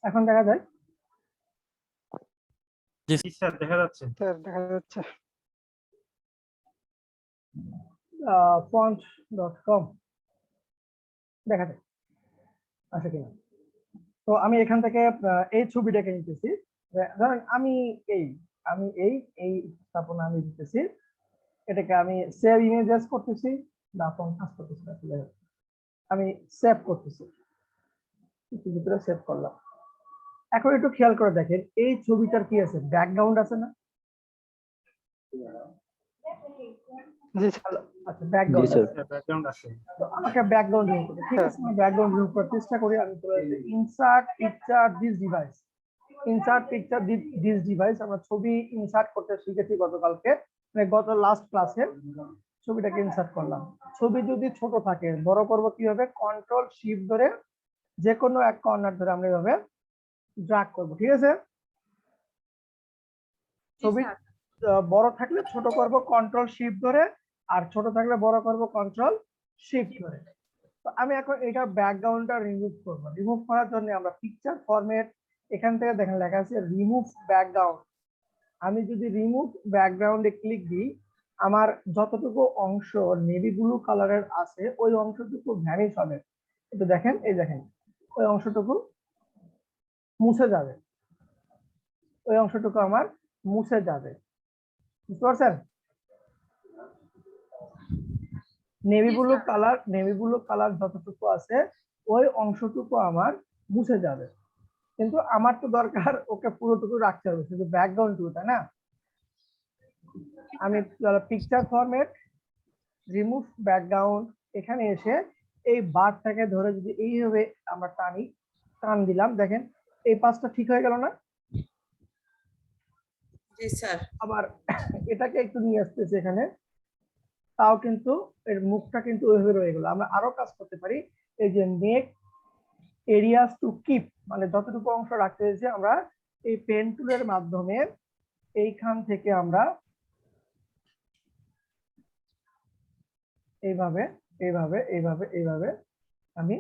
এখন দেখা যায়? জি স্যার, দেখা যাচ্ছে। স্যার দেখা যাচ্ছে। font.com দেখা যায় আছে কিনা। তো আমি এখান থেকে এই ছবিটাকে নিতেছি। ধরেন আমি এই স্থাপনা আমি দিতেছি, এটাকে আমি সেভ ইমেজেস করতেছি বা ফন্ট কাজ করতেছি আসলে আমি সেভ করতেছি, ভিতরে সেভ করলাম। এখন একটু খেয়াল করে দেখেন এই ছবিটার কি আছে, ব্যাকগ্রাউন্ড আছে না? জি আচ্ছা ব্যাকগ্রাউন্ড স্যার। আছে। ব্যাকগ্রাউন্ড আছে। তো আমাকে ব্যাকগ্রাউন্ড রিমুভ করতে, ঠিক আছে আমি ব্যাকগ্রাউন্ড রিমুভ করার চেষ্টা করি। আমি চলে আসি insert picture this device, insert picture this device. আমরা ছবি ইনসার্ট করতে শিখেছি গতকালকে, মানে গত লাস্ট ক্লাসে ছবিটাকে ইনসার্ট করলাম। ছবি যদি ছোট থাকে বড় করব কিভাবে, কন্ট্রোল শিফট ধরে যে কোনো এক কর্নার ধরে আমরা এভাবে ড্র্যাগ করব, ঠিক আছে। ছবি বড় থাকলে ছোট করব কন্ট্রোল শিফট ধরে, আর ছোট থাকলে বড় করব কন্ট্রোল শিফট ধরে। তো আমি এখন এটা ব্যাকগ্রাউন্ডটা রিমুভ করব। রিমুভ করার জন্য আমরা পিকচার ফরম্যাট, এখান থেকে দেখেন লেখা আছে রিমুভ ব্যাকগ্রাউন্ড। আমি যদি রিমুভ ব্যাকগ্রাউন্ডে ক্লিক দিই, আমার যতটুকু অংশ নেভি ব্লু কালারের আছে ওই অংশটুকু ভ্যানিশ হবে। কিন্তু দেখেন এই দেখেন ওই অংশটুকু মুছে যাবে, ওই অংশটুকু আমার মুছে যাবে, বুঝতে পারছেন? নেভি ব্লু কালার যতটুকু আছে ওই অংশটুকু আমার মুছে যাবে, কিন্তু আমার তো দরকার ওকে পুরোটুকু রাখতে হবে, শুধু ব্যাকগ্রাউন্ডটুকু, তাই না? আমি পিকচার ফরম্যাট রিমুভ ব্যাকগ্রাউন্ড এখানে এসে এই বারটাকে ধরে যদি এইভাবে আমরা টান দিলাম, দেখেন এই পাশটা ঠিক হয়ে গেল না? জি স্যার। আবার এটাকে একটু নিয়ে আসতেছি এখানে, তাও কিন্তু এর মুখটা কিন্তু ওইভাবে রয়ে গেল। আমরা আরো কাজ করতে পারি, এই যে মেক এরিয়াস টু কিপ, মানে যতটুকু অংশ রাখতে হয়েছে আমরা এই পেন টুলের মাধ্যমে এইখান থেকে আমরা এইভাবে এইভাবে এইভাবে এইভাবে আমি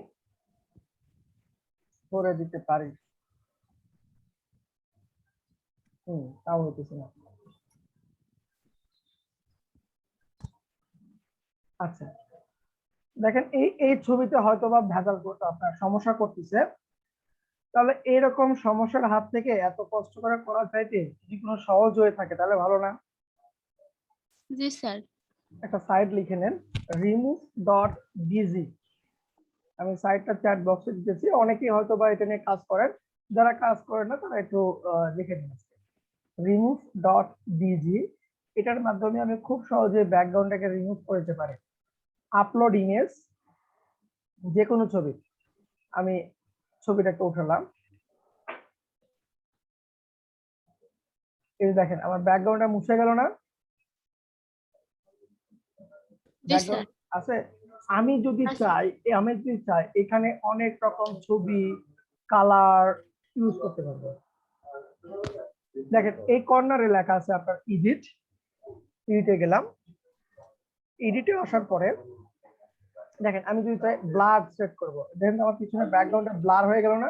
করে দিতে পারি। তাও হইতেছে না। আচ্ছা দেখেন এই ছবিতে হয়তো বা ভেজাল করতে আপনার সমস্যা করতেছে, তাহলে এরকম সমস্যার হাত থেকে এত কষ্ট করে করার চাইতে যদি কোনো সহজ হয়ে থাকে তাহলে ভালো না? জি স্যার। একটা সাইট লিখে নেন remove.bg। আমি সাইটটা চ্যাট বক্সে দিতেছি, অনেকেই হয়তো বা এটা নিয়ে কাজ করেন, যারা কাজ করেন না তারা একটু লিখে নিন remove.bg। এটার মাধ্যমে আমি খুব সহজে ব্যাকগ্রাউন্ডটাকে রিমুভ করতে পারি। আপলোড ইমেজ, যে কোনো ছবি, আমি ছবিটাকে উঠালাম, এই দেখেন আমার ব্যাকগ্রাউন্ডটা মুছে গেল না? ব্যাকগ্রাউন্ড আছে। আমি যদি চাই এখানে অনেক রকম ছবি কালার ইউজ করতে পারবো। দেখেন এই কর্নারে লেখা আছে আপনার এডিটে গেলাম, এডিটে আসার পরে দেখেন আমি যদি চাই ব্লার সেট করব, দেখেন আমার পিছনে ব্যাকগ্রাউন্ডটা ব্লার হয়ে গেল না?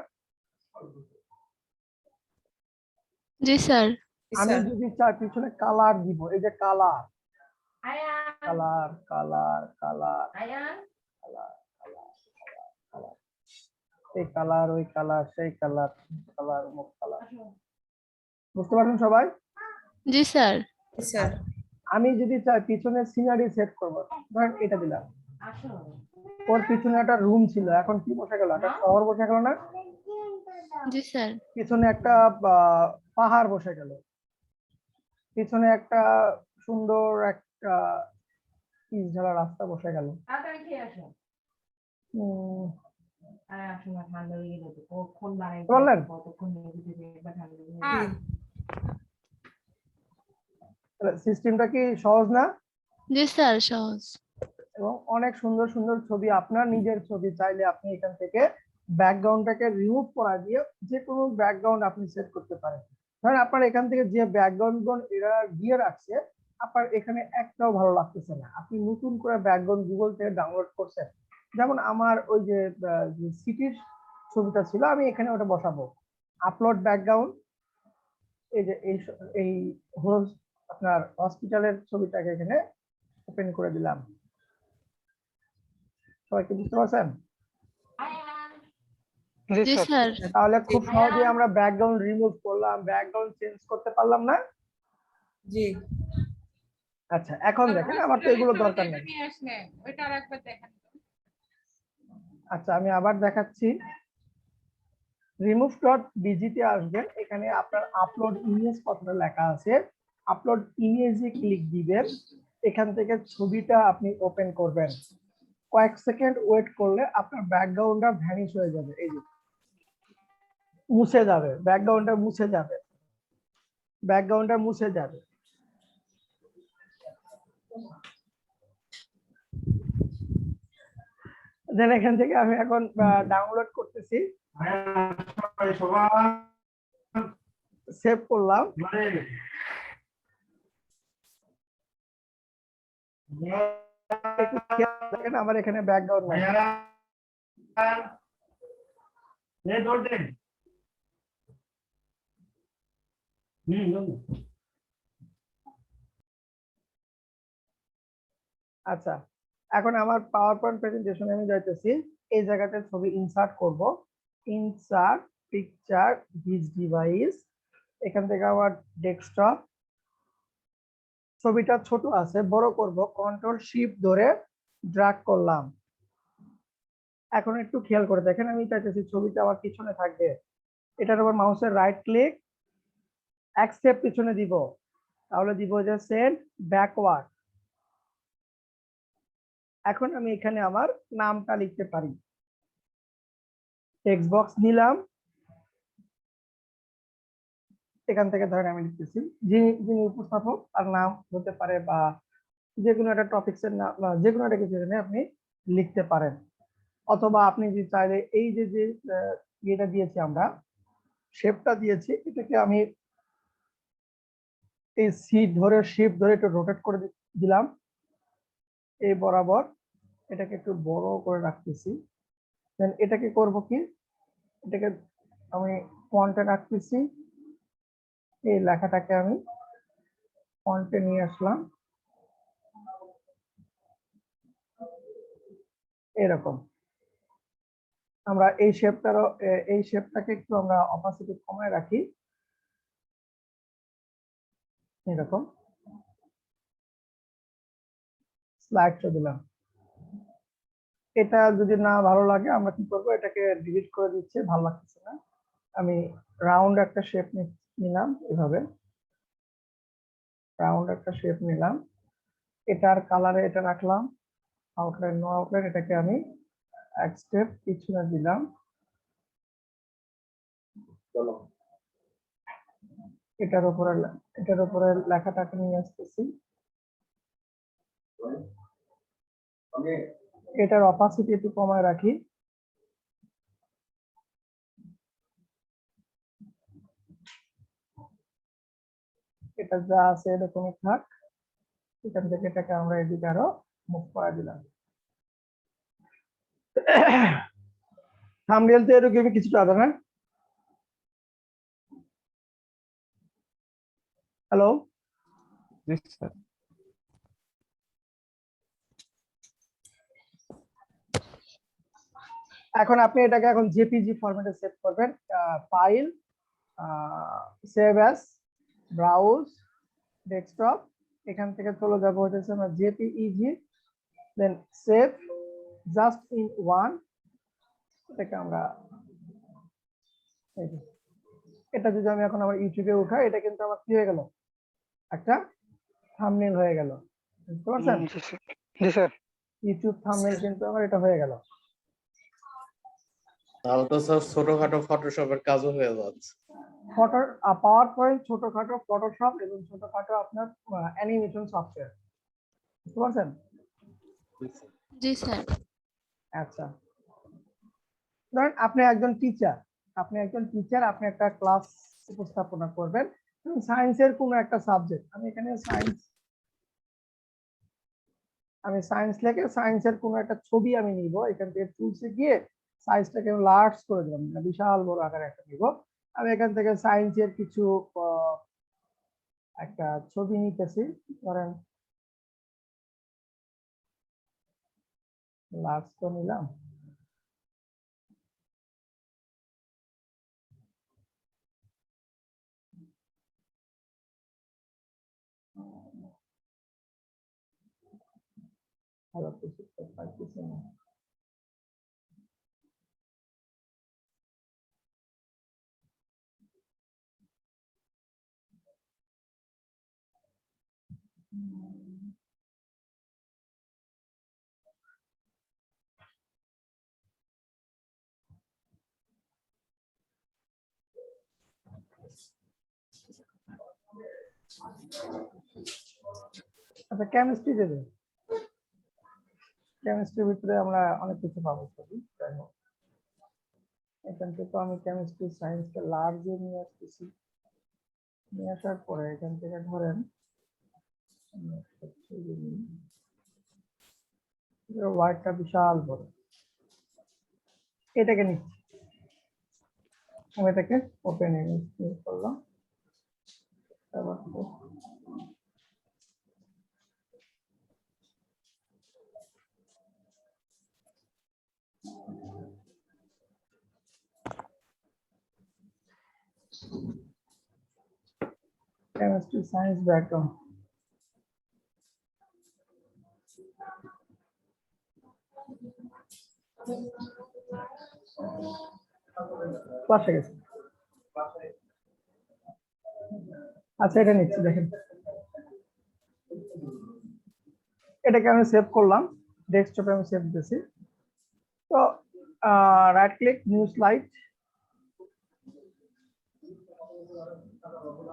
জি স্যার। আমি যদি চাই পিছনে কালার দিব, এই যে colour colour colour colour colour colour, এই কালার ওই কালার সেই কালার কালার মুখ কালার, বুঝতে পারছেন সবাই? জি স্যার। স্যার। আমি যদি চাই পিছনে সিনারি সেট করব, ধরেন এটা দিলাম, ওর পিছনে একটা রুম ছিল, এখন কি বসে গেল, একটা শহর বসে গেল না? জি স্যার। পিছনে একটা পাহাড় বসে গেল, পিছনে একটা সুন্দর একটা পিচ ঢালা রাস্তা বসে গেল। বললেন সিস্টেমটা কি সহজ না? জি স্যার সহজ। এবং অনেক সুন্দর সুন্দর ছবি, আপনার নিজের ছবি চাইলে আপনি এখান থেকে ব্যাকগ্রাউন্ডটাকে রিমুভ করা দিয়ে যে কোনো ব্যাকগ্রাউন্ড আপনি সেট করতে পারেন। ধরেন আপনার এখান থেকে যে ব্যাকগ্রাউন্ড এরা দিয়ে রাখছে আপনার এখানে একটাও ভালো লাগতেছে না, আপনি নতুন করে ব্যাকগ্রাউন্ড গুগল থেকে ডাউনলোড করছেন, যেমন আমার ওই যে সিটির ছবিটা ছিল আমি এখানে ওটা বসাবো, আপলোড ব্যাকগ্রাউন্ড, এই যে এই আপনার হসপিটালের ছবিটাকে এখানে ওপেন করে দিলাম। সবাই কি বুঝতে পারছেন? জি স্যার। তাহলে খুব সহজে আমরা ব্যাকগ্রাউন্ড রিমুভ করলাম, ব্যাকগ্রাউন্ড চেঞ্জ করতে পারলাম না? জি। আচ্ছা, এখন দেখেন আমার তো এগুলো দরকার নেই। ওইটা আরেকবার দেখেন। আচ্ছা, আমি আবার দেখাচ্ছি। remove.bg তে আসবেন, এখানে আপনার আপলোড ইমেজ কথাটা লেখা আছে, আপলোড ইমেজে ক্লিক দিবেন, এখান থেকে ছবিটা আপনি ওপেন করবেন। কয়েক সেকেন্ড ওয়েট করলে আপনার ব্যাকগ্রাউন্ডটা ভ্যানিশ হয়ে যাবে, এই যে মুছে যাবে, ব্যাকগ্রাউন্ডটা মুছে যাবে, ব্যাকগ্রাউন্ডটা মুছে যাবে। দেন এখান থেকে আমি এখন ডাউনলোড করতেছি, সেভ করলাম। একটু খেয়াল রাখেন আমার এখানে ব্যাকগ্রাউন্ড নাই। আচ্ছা, এখন আমার পাওয়ার পয়েন্ট প্রেজেন্টেশনে আমি যাইতেছি, এই জায়গাতে ছবি ইনসার্ট করব, ইনসার্ট পিকচার ভিজ ডিভাইস, এখান থেকে আমার ডেস্কটপ, ছবিটা ছোট আছে, বড় করব, কন্ট্রোল শিফট ধরে ড্র্যাগ করলাম। এখন একটু খেয়াল করে দেখেন, আমি চাইতেছি ছবিটা আমার পিছনে থাকবে, এটার উপর মাউসের রাইট ক্লিক, এক স্টেপ পিছনে দিব, তাহলে দিব যে সেন্ড ব্যাকওয়ার্ড। এখন আমি এখানে আমার নামটা লিখতে পারি, টেক্সট বক্স নিলাম, এখান থেকে ধরেন আমি লিখতেছি, যিনি যিনি উপস্থাপক তার নাম হতে পারে, বা যে কোনো একটা টপিক্সের নাম, যে কোনো একটা কিছু আপনি লিখতে পারেন। অথবা আপনি যে চাইলে এই যে যে ইয়েটা দিয়েছি আমরা, শেপটা দিয়েছি, এটাকে আমি এই শিফট ধরে একটু রোটেট করে দিলাম এই বরাবর, এটাকে একটু বড় করে রাখতেছি। দেন এটাকে করব কি, এটাকে আমি ফন্টে রাখতেছি, এই লেখাটাকে আমি ফন্টে নিয়ে আসলাম এরকম। আমরা এই শেপটাকে একটু আমরা অপাসিটি কমায় রাখি, এরকম স্লাইড শো দিলাম। এটা যদি না ভালো লাগে আমরা কি করব, এটাকে ডিলিট করে দিচ্ছি, ভালো লাগতেছে না। আমি রাউন্ড একটা শেপ নিলাম, এভাবে রাউন্ড একটা শেপ নিলাম, এটার কালারে এটা রাখলাম, আউটলাইন নো আউটলাইন, এটাকে আমি এক স্টেপ পিছনে দিলাম। চলো এটার উপরে লেখাটাকে নিয়ে আসতেছি, এটার অপাসিটি একটু কমায় রাখি, এটা যা আছে এরকমই থাক, এখান থেকে এটাকে আমরা এদিকে আরো মুভ করে দিলাম। থাম্বনেল তো এরকম কিছুটা আছে না? হ্যালো, জি স্যার। এখন আপনি এটাকে এখন জেপিজি ফরম্যাটে সেভ করবেন, file, save as, browse, desktop, এখান থেকে চলে যাবো হচ্ছে আমরা JPEG, then save just in one, এটাকে আমরা এটা যদি আমি এখন আমার ইউটিউবে উঠাই, এটা কিন্তু আমার কি হয়ে গেল, একটা থাম্বনেল হয়ে গেল, বুঝতে পারছেন? জি স্যার। ইউটিউব থাম্বনেল কিন্তু আমার এটা হয়ে গেল। তাহলে তো স্যার ছোটখাটো ফটোশপের কাজও হয়ে যাচ্ছে। পাওয়ার পয়েন্ট, ছোটখাটো ফটোশপ এবং ছোটখাটো আপনার অ্যানিমেশন সফটওয়্যার, বুঝতে পারছেন? জি স্যার। আচ্ছা, ধরেন আপনি একজন টিচার, আপনি একটা ক্লাস উপস্থাপনা করবেন, সায়েন্সের কোনো একটা সাবজেক্ট, আমি এখানে সায়েন্স লিখে সায়েন্সের কোনো একটা ছবি আমি নিব, এখান থেকে টুলসে গিয়ে সাইজটাকে লার্জ করে দিলাম, বিশাল বড় আকারে একটা নিব, আমি এখান থেকে সায়েন্সের কিছু একটা ছবি নিতেছি, ধরেন লাস্ট তো নিলাম। ভালো কিছু তো পাইতেছি না। আচ্ছা, কেমিস্ট্রি দেবে। কেমিস্ট্রির ভিতরে আমরা অনেক কিছু পাবো ছবি, যাই হোক এখান থেকে আমি কেমিস্ট্রি সায়েন্সকে লার্জে নিয়ে আসতেছি। নিয়ে আসার পরে এখান থেকে ধরেন ওয়ার্ডটা বিশাল বড়, এটাকে নিচ্ছি, আমি এটাকে ওপেন ইমেজ করলাম। তারপর কেমিস্ট্রি সায়েন্স ব্যাকগ্রাউন্ড, ক্লাসে গেছে। আচ্ছা, এটা নিচ্ছি, দেখেন এটাকে আমি সেভ করলাম, ডেস্কটপে আমি সেভ দিয়েছি। তো রাইট ক্লিক, নিউ স্লাইড,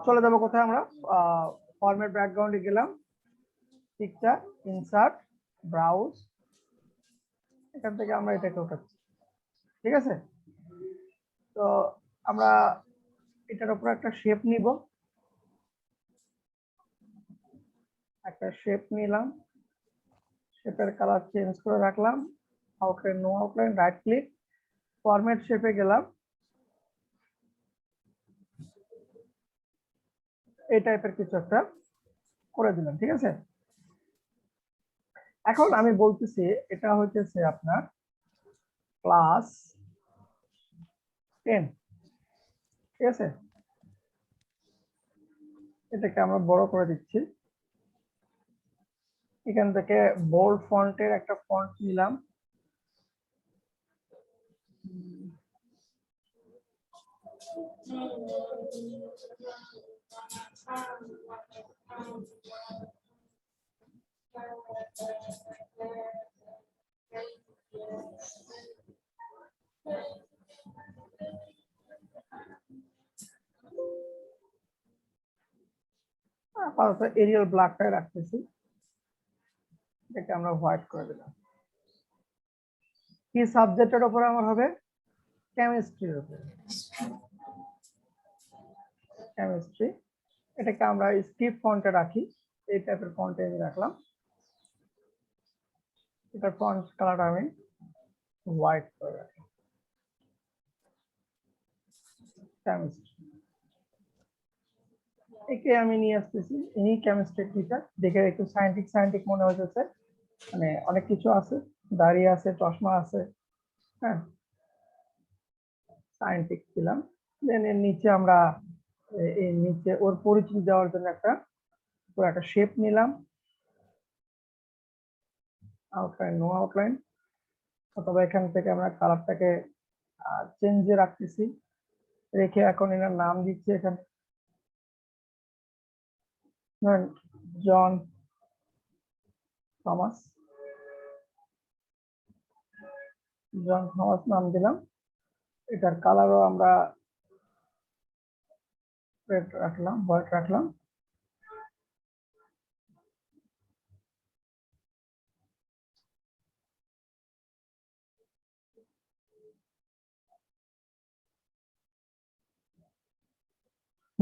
চলে যাবো কোথায় আমরা, ফরম্যাট ব্যাকগ্রাউন্ডে গেলাম, পিকচার, ইনসার্ট, ব্রাউজ, এখান থেকে আমরা এটাকে উঠাচ্ছি, ঠিক আছে। তো আমরা এটার উপর একটা শেপ নিব, একটা শেপ নিলাম, শেপের কালার চেঞ্জ করে রাখলাম, outline, no outline, right click, format শেপে গেলাম, এই টাইপের কিছু একটা করে দিলাম, ঠিক আছে। এখন আমি বলতেছি এটা হইতেছে আপনার ক্লাস 10, ঠিক আছে। এটাকে আমরা বড় করে দিচ্ছি, এখান থেকে বোল্ড ফন্টের একটা ফন্ট নিলাম, আপাতত এরিয়াল ব্ল্যাকটাই রাখতেছি, এটাকে আমরা হোয়াইট করে দিলাম। কি সাবজেক্টের উপরে আমার হবে? কেমিস্ট্রির উপরে, কেমিস্ট্রি। এটাকে আমরা স্ক্রিপ্ট ফন্টে রাখি, এই টাইপের ফন্টে আমি রাখলাম, এটার ফন্ট কালার আমি হোয়াইট করে রাখলাম, কেমিস্ট্রি। একে আমি নিয়ে আসতেছি, ইনি কেমিস্ট্রি টিচার, দেখে একটু সায়েন্টিফিক মনে হচ্ছে, মানে অনেক কিছু আছে, দাড়ি আছে, চশমা আছে, হ্যাঁ, সায়েন্টিফিক ছিলাম। দেন এর নিচে আমরা এর নিচে ওর পরিচিতি দেওয়ার জন্য একটা শেপ নিলাম, আউটলাইন, নো আউটলাইন, অথবা এখান থেকে আমরা কালারটাকে চেঞ্জে রাখতেছি, রেখে এখন এনার নাম দিচ্ছি, এখানে জন থমাস, নাম দিলাম। এটার কালারও আমরা রেড রাখলাম, হোয়াইট রাখলাম।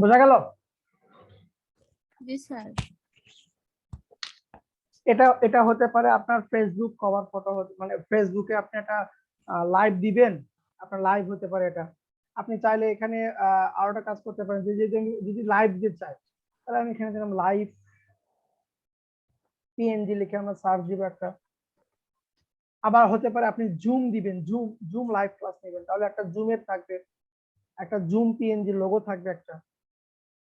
বোঝা গেল? জি স্যার। এটা হতে পারে আপনার ফেসবুক কভার ফটো, মানে ফেসবুকে আপনি একটা লাইভ দিবেন, আপনার লাইভ হতে পারে এটা। আপনি চাইলে এখানে আরো একটা কাজ করতে পারেন, যদি লাইভ দিতে চাই তাহলে আমি এখানে দিলাম লাইভ পিএনজি লিখে আমরা সার্চ দিব একটা। আবার হতে পারে আপনি জুম দিবেন, জুম লাইভ ক্লাস নেবেন, তাহলে একটা জুমের থাকবে, একটা জুম পিএনজি লোগো থাকবে একটা।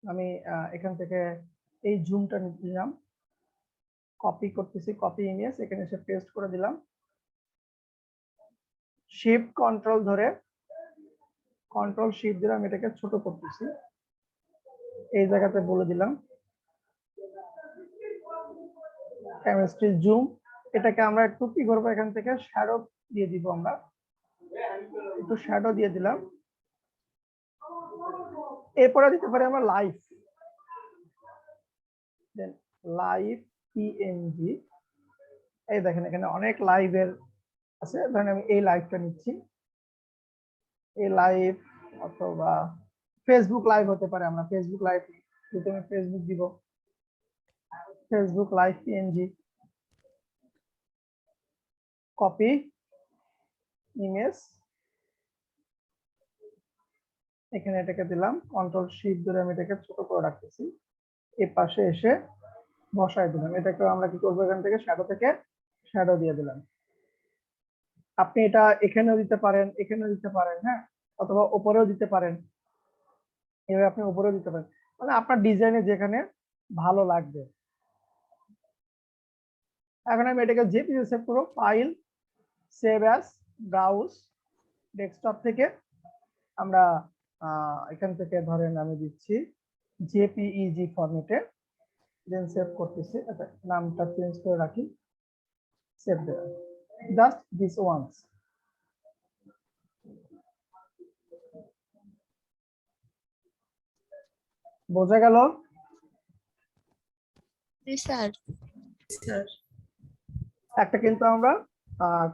আমি এখান থেকে এই জুমটা নিলাম, কপি করতেছি, কপি ইমেজ, এখানে এসে পেস্ট করে দিলাম, শিফট কন্ট্রোল ধরে কন্ট্রোল শিফট ধরে আমি এটাকে ছোট করতেছি, এই জায়গাতে বলে দিলাম কেমিস্ট্রি জুম। এটাকে আমরা একটু কি করবো, এখান থেকে শ্যাডো দিয়ে দিব, আমরা একটু শ্যাডো দিয়ে দিলাম। এরপরে দিতে পারি আমরা লাইভ, লাইভ পিএনজি। এই দেখেন এখানে অনেক লাইভের আছে, ধরেন আমি এই লাইভটা নিচ্ছি, এই লাইভ অথবা ফেসবুক লাইভ হতে পারে, আমরা ফেসবুক লাইভ যদি আমি ফেসবুক দিব, Facebook live PNG, copy image, এখানে এটাকে দিলাম, কন্ট্রোল শিফট ধরে আমি এটাকে ছোট করে রাখতেছি, এই পাশে এসে বসায় দিলাম। এটাকে আমরা কি করবো, এখান থেকে শ্যাডো থেকে শ্যাডো দিয়ে দিলাম। আপনি এটা এখানেও দিতে পারেন, এখানেও দিতে পারেন, হ্যাঁ, অথবা উপরেও দিতে পারেন, এভাবে আপনি উপরেও দিতে পারেন, মানে আপনার ডিজাইনে যেখানে ভালো লাগবে। এখন আমি এটাকে জেপিজি সেভ করবো, file save as, browse desktop থেকে আমরা এখান থেকে ধরেন আমি দিচ্ছি জেপিইজি ফরম্যাটে, দেন সেভ করতেছি। আচ্ছা, নামটা চেঞ্জ করে রাখি, সেভ দিলাম, জাস্ট দিস ওয়ান্স। বোঝা গেল? জি স্যার। একটা কিন্তু আমরা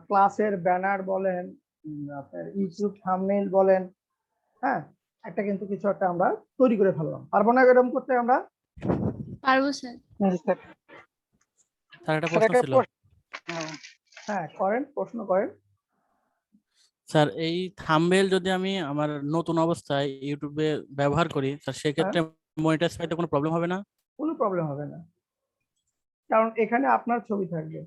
ক্লাসের ব্যানার বলেন, আপনার ইউটিউব থাম্বনেইল বলেন, হ্যাঁ, একটা কিন্তু কিছু একটা আমরা তৈরি করে ফেললাম। পারবো না এরকম করতে আমরা? পারবো স্যার। জি স্যার। স্যার একটা স্যার প্রশ্ন একটা ছিল। হ্যাঁ করেন, প্রশ্ন করেন। স্যার এই থাম্বনেল যদি আমি আমার নতুন অবস্থায় ইউটিউবে ব্যবহার করি, স্যার সেক্ষেত্রে মনিটাইজ পাইতে কোনো প্রবলেম হবে না? কোনো প্রবলেম হবে না, কারণ এখানে আপনার ছবি থাকবে।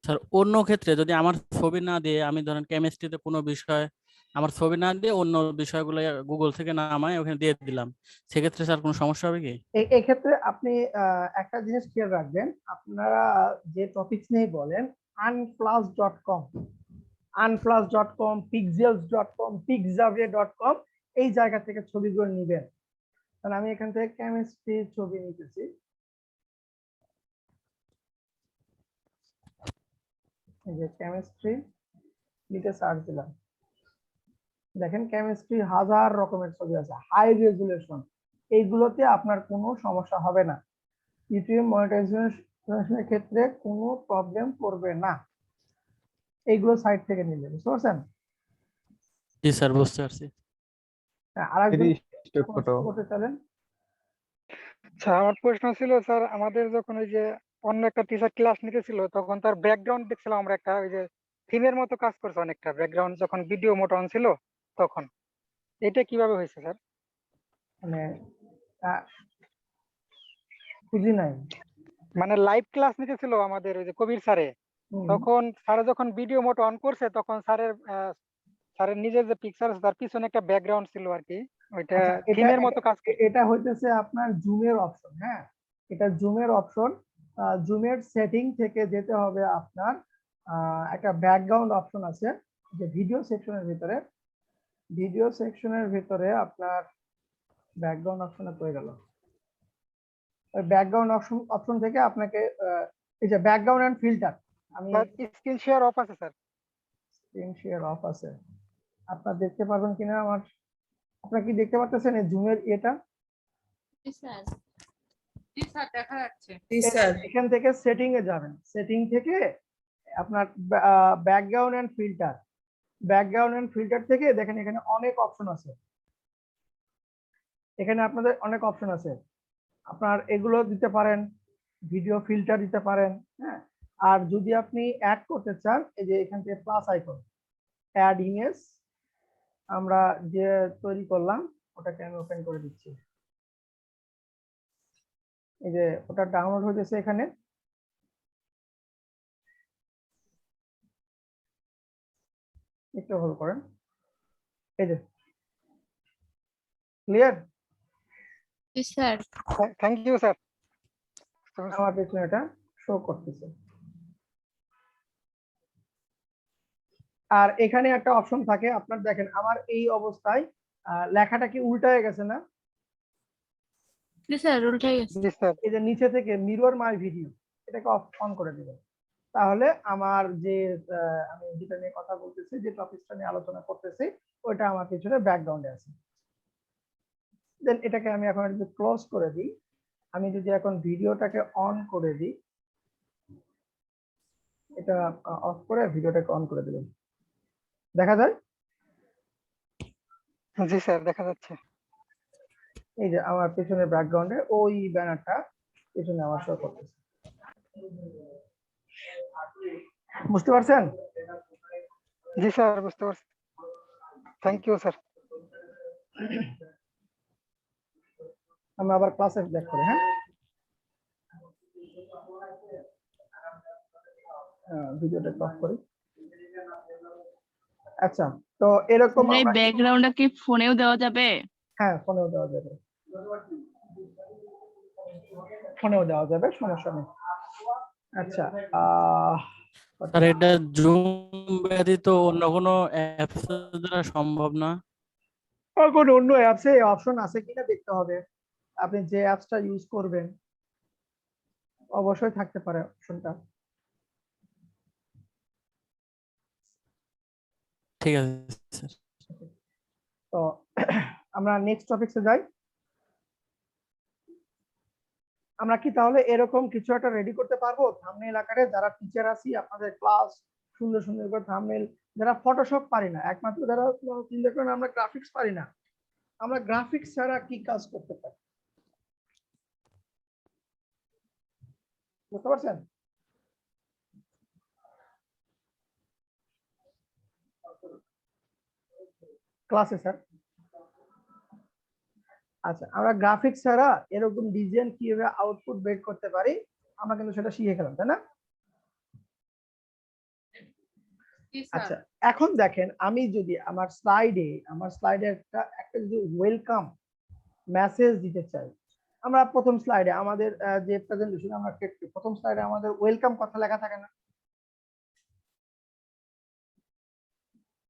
স্যার অন্য ক্ষেত্রে যদি আমার ছবি না দিয়ে আমি ধরেন কেমিস্ট্রিতে কোনো বিষয় আমার ছবি না দিয়ে অন্য বিষয়গুলো গুগল থেকে নামায় ওখানে দিয়ে দিলাম, সেক্ষেত্রে স্যার কোনো সমস্যা হবে কি? এক্ষেত্রে আপনি একটা জিনিস খেয়াল রাখবেন, আপনারা যে টপিকস নিয়ে বলেন, unplus.com, unplus.com, pixels.com, pixabay.com, এই জায়গা থেকে ছবিগুলো নিবেন। কারণ আমি এখান থেকে কেমিস্ট্রি ছবি নিতেছি, এই যে কেমিস্ট্রি লিখে সার্চ দিলাম, দেখেন কেমিস্ট্রি হাজার রকমের ছবি আছে, হাই রেজুলেশন, এইগুলোতে আপনার কোনো সমস্যা হবে না, ইউটিউব মনিটাইজেশনের ক্ষেত্রে কোনো প্রবলেম করবে না, এইগুলো সাইট থেকে নিলে। বুঝতে পারছেন? জি স্যার, বুঝতে পারছি। আরেকজন স্টেপ প্রশ্ন ফটো। করতে চাইলেন? স্যার আমার প্রশ্ন ছিল, স্যার আমাদের যখন ওই যে অন্য একটা টিচার ক্লাস নিতেছিল তখন তার ব্যাকগ্রাউন্ড দেখছিলাম আমরা একটা ওই যে থিমের মতো কাজ করছে অনেকটা ব্যাকগ্রাউন্ড, যখন ভিডিও মোড অন ছিল তখন এটা কিভাবে হয়েছে স্যার? মানে বুঝি নাই। মানে লাইভ ক্লাস নিতেছিল আমাদের ওই যে কবির স্যারে, হুম। তখন স্যারে যখন ভিডিও মোড অন করছে তখন স্যারের নিজের যে পিকচার আছে তার পিছনে একটা ব্যাকগ্রাউন্ড ছিল আর কি, ওইটা আচ্ছা, থিমের মতো কাজ করছে। এটা হইতেছে আপনার জুমের অপশন, হ্যাঁ, এটা জুমের অপশন। জুমের সেটিং থেকে যেতে হবে আপনার, একটা ব্যাকগ্রাউন্ড অপশন আছে যে ভিডিও সেকশনের ভিতরে, ভিডিও সেকশনের ভিতরে আপনার ব্যাকগ্রাউন্ড অপশনে পেয়ে গেল, ওই ব্যাকগ্রাউন্ড অপশন থেকে আপনাকে এই যে ব্যাকগ্রাউন্ড এন্ড ফিল্টার, আমি স্ক্রিন শেয়ার অফ আছে স্যার। স্ক্রিন শেয়ার অফ আছে, আপনার দেখতে পারবেন কিনা, আমার আপনারা কি দেখতে পাচ্ছেন এই জুমের এটা? জি স্যার। জি স্যার, দেখা যাচ্ছে। এখান থেকে সেটিং এ যাবেন, সেটিং থেকে আপনার background and filter, background and filter থেকে দেখেন এখানে অনেক অপশন আছে, এখানে আপনাদের অনেক অপশন আছে, আপনার এগুলো দিতে পারেন, ভিডিও ফিল্টার দিতে পারেন, হ্যাঁ, আর যদি আপনি অ্যাড করতে চান, এই যে এখান থেকে প্লাস আইকন, অ্যাড ইমেজ, আমরা যে তৈরি করলাম ওটাকে আমি ওপেন করে দিচ্ছি। এই যে ওটা ডাউনলোড হয়েছে এখানে। একটু হোল্ড করেন। এই যে ক্লিয়ার, জি স্যার। Thank you sir. আমার পেছনে এটা শো করতেছে। আর এখানে একটা অপশন থাকে, আপনার দেখেন আমার এই অবস্থায় লেখাটা কি উল্টায় গেছে না? জি স্যার, উল্টে গেছে। জি স্যার। এই যে নিচে থেকে মিরর মাই ভিডিও, এটাকে অন করে দিবেন। তাহলে আমার যে আমি যেটা নিয়ে কথা বলতেছি, যে টপিকটা নিয়ে আলোচনা করতেছি, ওইটা আমার পিছনে ব্যাকগ্রাউন্ডে আছে। দেন এটাকে আমি এখন যদি ক্লোজ করে দিই, আমি যদি এখন ভিডিওটাকে অন করে দিই, এটা অফ করে ভিডিওটাকে অন করে দিবেন, দেখা যায়? জি স্যার, দেখা যাচ্ছে। এই যে আমার পেছনে ব্যাকগ্রাউন্ডে ওই ব্যানারটা পেছনে আমার শো করতেছে। বুঝতে পারছেন? জি স্যার, বুঝতে পারছি। Thank you sir. আমরা আবার ক্লাসে ব্যাক করি। হ্যাঁ, ভিডিওটা অফ করি। আচ্ছা, তো এরকম এই আমরা ব্যাকগ্রাউন্ডটা কি ফোনেও দেওয়া যাবে? হ্যাঁ ফোনেও দেওয়া যাবে, ফোনেও দেওয়া যাবে, সমস্যা নেই। আচ্ছা, স্যার এটা জুম ব্যতীত অন্য কোনো অ্যাপস দ্বারা সম্ভব না? কোন অন্য অ্যাপসে এই অপশন আছে কিনা দেখতে হবে। আপনি যে অ্যাপসটা ইউজ করবেন অবশ্যই থাকতে পারে অপশনটা। ঠিক আছে স্যার। তো আমরা নেক্সট টপিকসে যাই। আমরা কি তাহলে এরকম কিছু একটা রেডি করতে পারবো থাম্বনেইল আকারে? যারা টিচার আছি আপনাদের ক্লাস সুন্দর সুন্দর করে থাম্বনেইল, যারা ফটোশপ পারি না, একমাত্র যারা চিন্তা করেন আমরা গ্রাফিক্স পারি না, আমরা গ্রাফিক্স ছাড়া কি কাজ করতে পারি? বুঝতে পারছেন? ক্লাসে স্যার। আচ্ছা, আমরা গ্রাফিক্স ছাড়া এরকম ডিজাইন কিভাবে আউটপুট বের করতে পারি আমরা কিন্তু সেটা শিখে গেলাম, তাই না? জি স্যার। আচ্ছা, এখন দেখেন আমি যদি আমার স্লাইডে একটা যদি ওয়েলকাম মেসেজ দিতে চাই, আমরা প্রথম স্লাইডে আমাদের যে প্রেজেন্টেশন আমরা প্রথম স্লাইডে আমাদের ওয়েলকাম কথা লেখা থাকে না?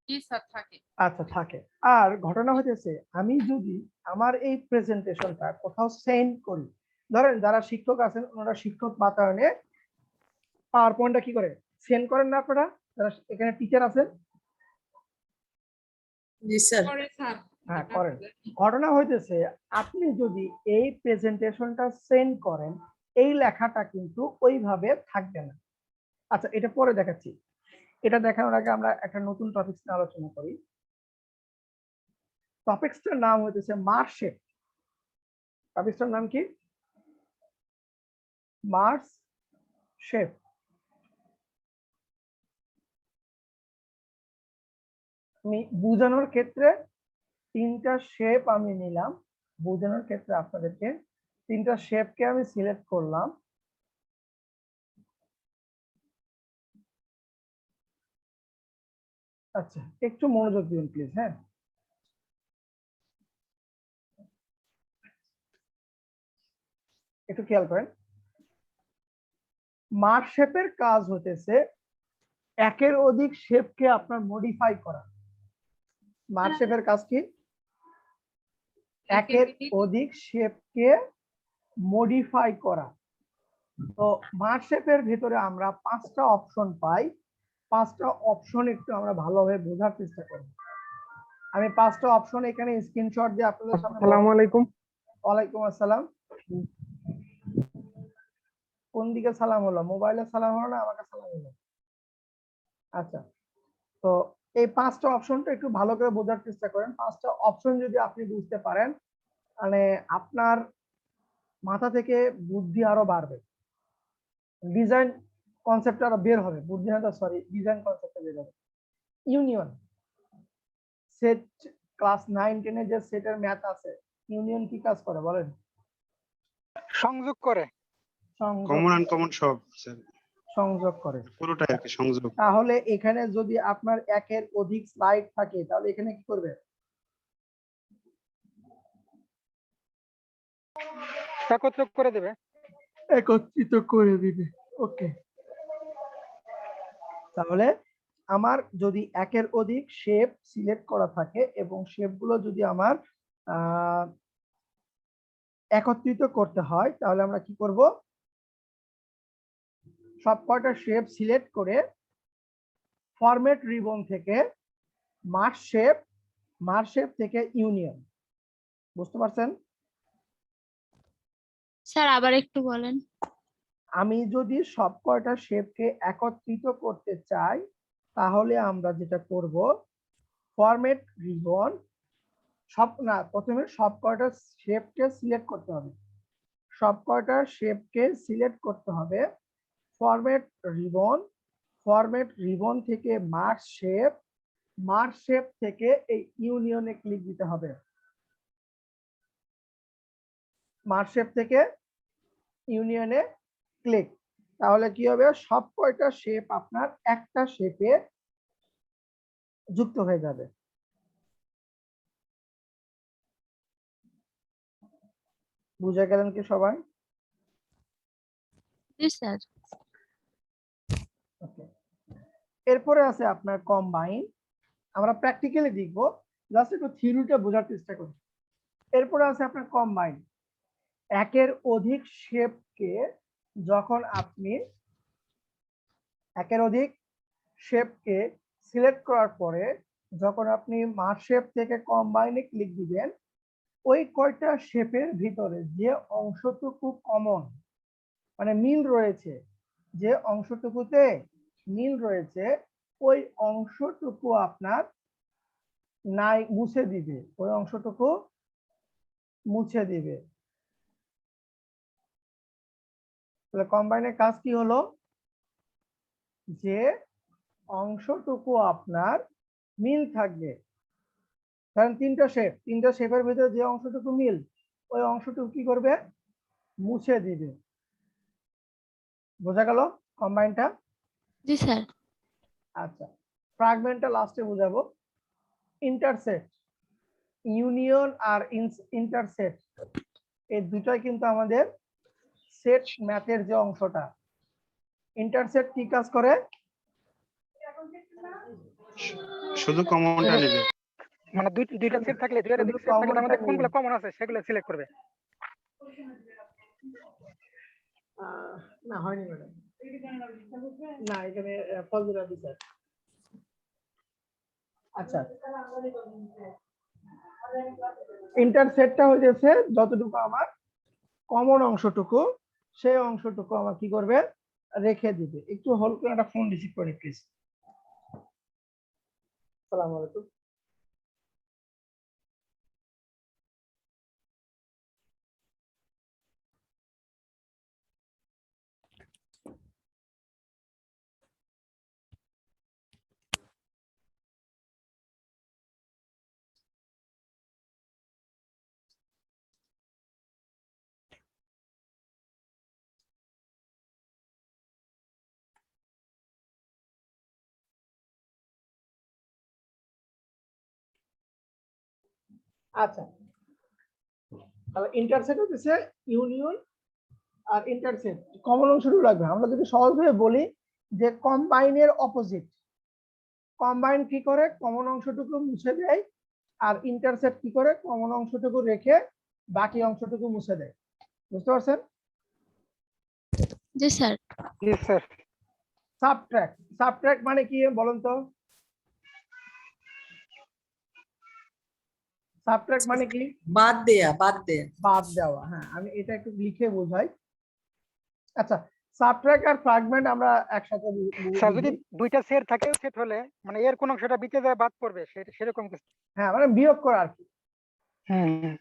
জি স্যার, থাকে। আচ্ছা, থাকে। আর ঘটনা হতেছে আমি যদি আমার এই প্রেজেন্টেশনটা কোথাও সেন্ড করি, ধরেন যারা শিক্ষক আছেন ওনারা শিক্ষক বাতায়নে পাওয়ার পয়েন্টটা কি করে সেন্ড করেন না আপনারা যারা এখানে টিচার আছেন? জি স্যার। করে স্যার। হ্যাঁ, করেন। ঘটনা হইতেছে আপনি যদি এই প্রেজেন্টেশনটা সেন্ড করেন, এই লেখাটা কিন্তু ওইভাবে থাকবে না। আচ্ছা, এটা পরে দেখাচ্ছি। এটা দেখানোর আগে আমরা একটা নতুন টপিক নিয়ে আলোচনা করি। টপিকসটার নাম হইতেছে মার্স শেপ। টপিকসটার নাম কি? Merge shape. আমি বোঝানোর ক্ষেত্রে তিনটা শেপ আমি নিলাম, বোঝানোর ক্ষেত্রে আপনাদেরকে তিনটা শেপকে আমি সিলেক্ট করলাম। আচ্ছা, একটু মনোযোগ দিন প্লিজ। হ্যাঁ, একটু খেয়াল করেন। মার্স শেপের কাজ হতেছে একের অধিক শেপকে আপনার মডিফাই করা। মার্স শেপের কাজ কি? একের অধিক শেপকে মডিফাই করা। তো মার্স শেপের ভিতরে আমরা 5টা অপশন পাই। 5টা অপশন একটু আমরা ভালোভাবে বোঝার চেষ্টা করব। আমি 5টা অপশন এখানে স্ক্রিনশট দিয়ে আপনাদের সামনে। আসসালামু আলাইকুম। ওয়ালাইকুম আসসালাম। কোন দিকে সালাম হলো? মোবাইলে সালাম হলো না আমাকে সালাম হলো? আচ্ছা, তো এই 5টা অপশনটা একটু ভালো করে বোঝার চেষ্টা করেন। 5টা অপশন যদি আপনি বুঝতে পারেন মানে আপনার মাথা থেকে বুদ্ধি আরো বাড়বে। ডিজাইন কনসেপ্ট আরো বের হবে, বুঝছি না তো, সরি, ডিজাইন কনসেপ্টটা বের হবে। ইউনিয়ন সেট, ক্লাস 9-10 যে সেটের ম্যাথ আছে, ইউনিয়ন কি কাজ করে বলেন? সংযোগ করে। সংযোগ, কমন আনকমন সব স্যার, সংযোগ করে। পুরোটাই আর কি সংযোগ। তাহলে এখানে যদি আপনার একের অধিক স্লাইড থাকে তাহলে এখানে কি করবে? একত্র করে দেবে। একত্রিত করে দিবে। ওকে, তাহলে আমার যদি একের অধিক শেপ সিলেক্ট করা থাকে এবং শেপগুলো যদি আমার একত্রিত করতে হয় তাহলে আমরা কি করব? সব কয়টা শেপ সিলেক্ট করে ফরম্যাট রিবন থেকে মার্জ শেপ থেকে ইউনিয়ন, বুঝতে পারছেন? স্যার আবার একটু বলেন। আমি যদি সব কয়টা শেপকে একত্রিত করতে চাই তাহলে আমরা যেটা করব, ফরম্যাট রিবন, প্রথমে সব কয়টা শেপকে সিলেক্ট করতে হবে, সব কয়টা শেপকে সিলেক্ট করতে হবে, ফরম্যাট রিবন থেকে মার্জ শেপ থেকে এই ইউনিয়নে ক্লিক দিতে হবে, মার্জ শেপ থেকে ইউনিয়নে ক্লিক। তাহলে কি হবে? সব কয়টা শেপ আপনার একটা শেপে যুক্ত হয়ে যাবে। বুঝে গেলেন কি সবাই? জি স্যার। ওকে, এরপরে আছে আপনার কম্বাইন, আমরা প্র্যাকটিক্যালি দেখব, জাস্ট একটু থিওরিটা বোঝার চেষ্টা করি। এরপরে আছে আপনার কম্বাইন, একের অধিক শেপকে যখন আপনি সিলেক্ট করার পরে যখন আপনি মার্জ শেপ থেকে কম্বাইনে ক্লিক দিবেন, ওই কয়টা শেপের ভিতরে যে অংশটুকু কমন মানে মিল রয়েছে, যে অংশটুকুতে মিল রয়েছে ওই অংশটুকু আপনার নাই মুছে দিবে, ওই অংশটুকু মুছে দিবে। তাহলে কম্বাইনের কাজ কি হলো? যে অংশটুকু আপনার মিল থাকবে, কারণ তিনটা শেপের ভিতরে যে অংশটুকু মিল ওই অংশটুকু কি করবে? মুছে দিবে। বোঝা গেল কম্বাইনটা? জি স্যার। আচ্ছা, ফ্র্যাগমেন্টটা লাস্টে বুঝাবো। ইন্টারসেক্ট, ইউনিয়ন আর ইন্টারসেক্ট এই দুটাই কিন্তু আমাদের সেট ম্যাথের যে অংশটা। ইন্টারসেক্ট কি কাজ করে? শুধু কমনটা নেবে। মানে দুইটা সেট থাকলে দুইটা শুধু সেট থাকলে আমাদের কমনটা কোনগুলো নেই। কমন আছে সেগুলো সিলেক্ট করবে। না হয়নি ম্যাডাম, না এখানে ফজলুল স্যার। আচ্ছা, ইন্টারসেটটা হয়েছে যতটুকু আমার কমন অংশটুকু, সেই অংশটুকু আমার কি করবে? রেখে দিবে। একটু হোল্ড করে একটা ফোন রিসিভ করে প্লিজ। আসসালামু আলাইকুম। আচ্ছা, তাহলে ইন্টারসেট হচ্ছে ইউনিয়ন আর ইন্টারসেট, কমন অংশটুকু রাখবে। আমরা যদি সহজভাবে বলি যে কম্বাইনের অপোজিট, কম্বাইন কি করে? কমন অংশটুকু মুছে দেয়, আর ইন্টারসেট কি করে? কমন অংশটুকু রেখে বাকি অংশটুকু মুছে দেয়। বুঝতে পারছেন? জি স্যার। জি স্যার। সাবট্রাক্ট মানে কি বলেন তো? সাবট্রাক্ট মানে কি? বাদ দেয়া। বাদ দেওয়া। হ্যাঁ, আমি এটা একটু লিখে বোঝাই। আচ্ছা, সাবট্রাক্ট আর ফ্র্যাগমেন্ট আমরা একসাথে স্যার যদি দুইটা সেট থাকে, সেট হলে মানে এর কোন অংশটা বিতে যায় বাদ পড়বে সেরকম কিছু। হ্যাঁ, মানে বিয়োগ করা আর কি। হুম।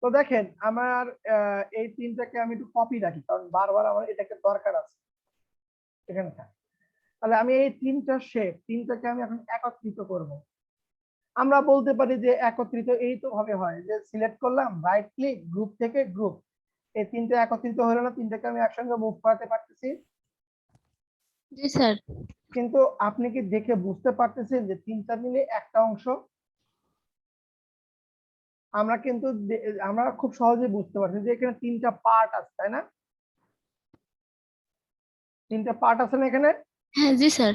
তো দেখেন আমার এই তিনটাকে আমি একটু কপি রাখি, কারণ বারবার আমার এটাকে দরকার আছে। এখানে থাক। তাহলে আমি এই তিনটা শেপ, তিনটাকে আমি এখন একত্রিত করব। আমরা বলতে পারি যে একত্রিত এই তো ভাবে হয় যে সিলেক্ট করলাম, রাইট ক্লিক, গ্রুপ থেকে গ্রুপ, এই তিনটা একত্রিত হলো না, তিনটাকে আমি একসঙ্গে মুভ করাতে পারতেছি। জি স্যার। কিন্তু আপনি কি দেখে বুঝতে পারতেছেন যে তিনটা মিলে একটা অংশ? আমরা কিন্তু আমরা খুব সহজে বুঝতে পারছি যে এখানে তিনটা পার্ট আছে, তাই না? তিনটা পার্ট আছে না এখানে? হ্যাঁ জি স্যার।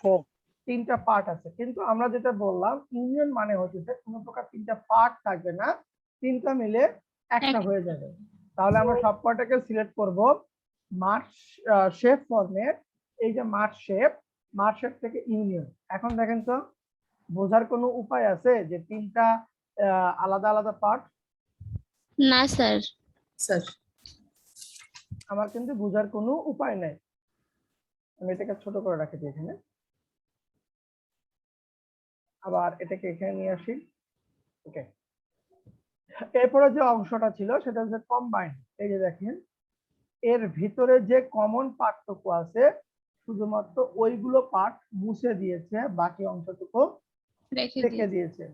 স্যার তিনটা পার্ট আছে, কিন্তু আমরা যেটা বললাম ইউনিয়ন মানে হচ্ছে কোনো প্রকার তিনটা পার্ট থাকবে না, তিনটা মিলে একটা হয়ে যাবে। তাহলে আমরা সব কয়টাকে সিলেক্ট করব মার্চ শেপ ফর্মের, এই যে মার্চ শেপ থেকে ইউনিয়ন। এখন দেখেন তো বোঝার কোনো উপায় আছে যে তিনটা আলাদা আলাদা পার্ট? না স্যার। স্যার আমার কিন্তু বোঝার কোনো উপায় নাই। আমি এটাকে ছোট করে রাখি এখানে, আবার এটাকে এখানে নিয়ে আসি। ওকে, এরপরে যে অংশটা ছিল সেটা হচ্ছে কম্বাইন। এই যে দেখেন এর ভিতরে যে কমন পার্থক্য আছে শুধুমাত্র ওইগুলো পার্ট মুছে দিয়েছে, বাকি অংশটুকু রেখে দিয়েছে।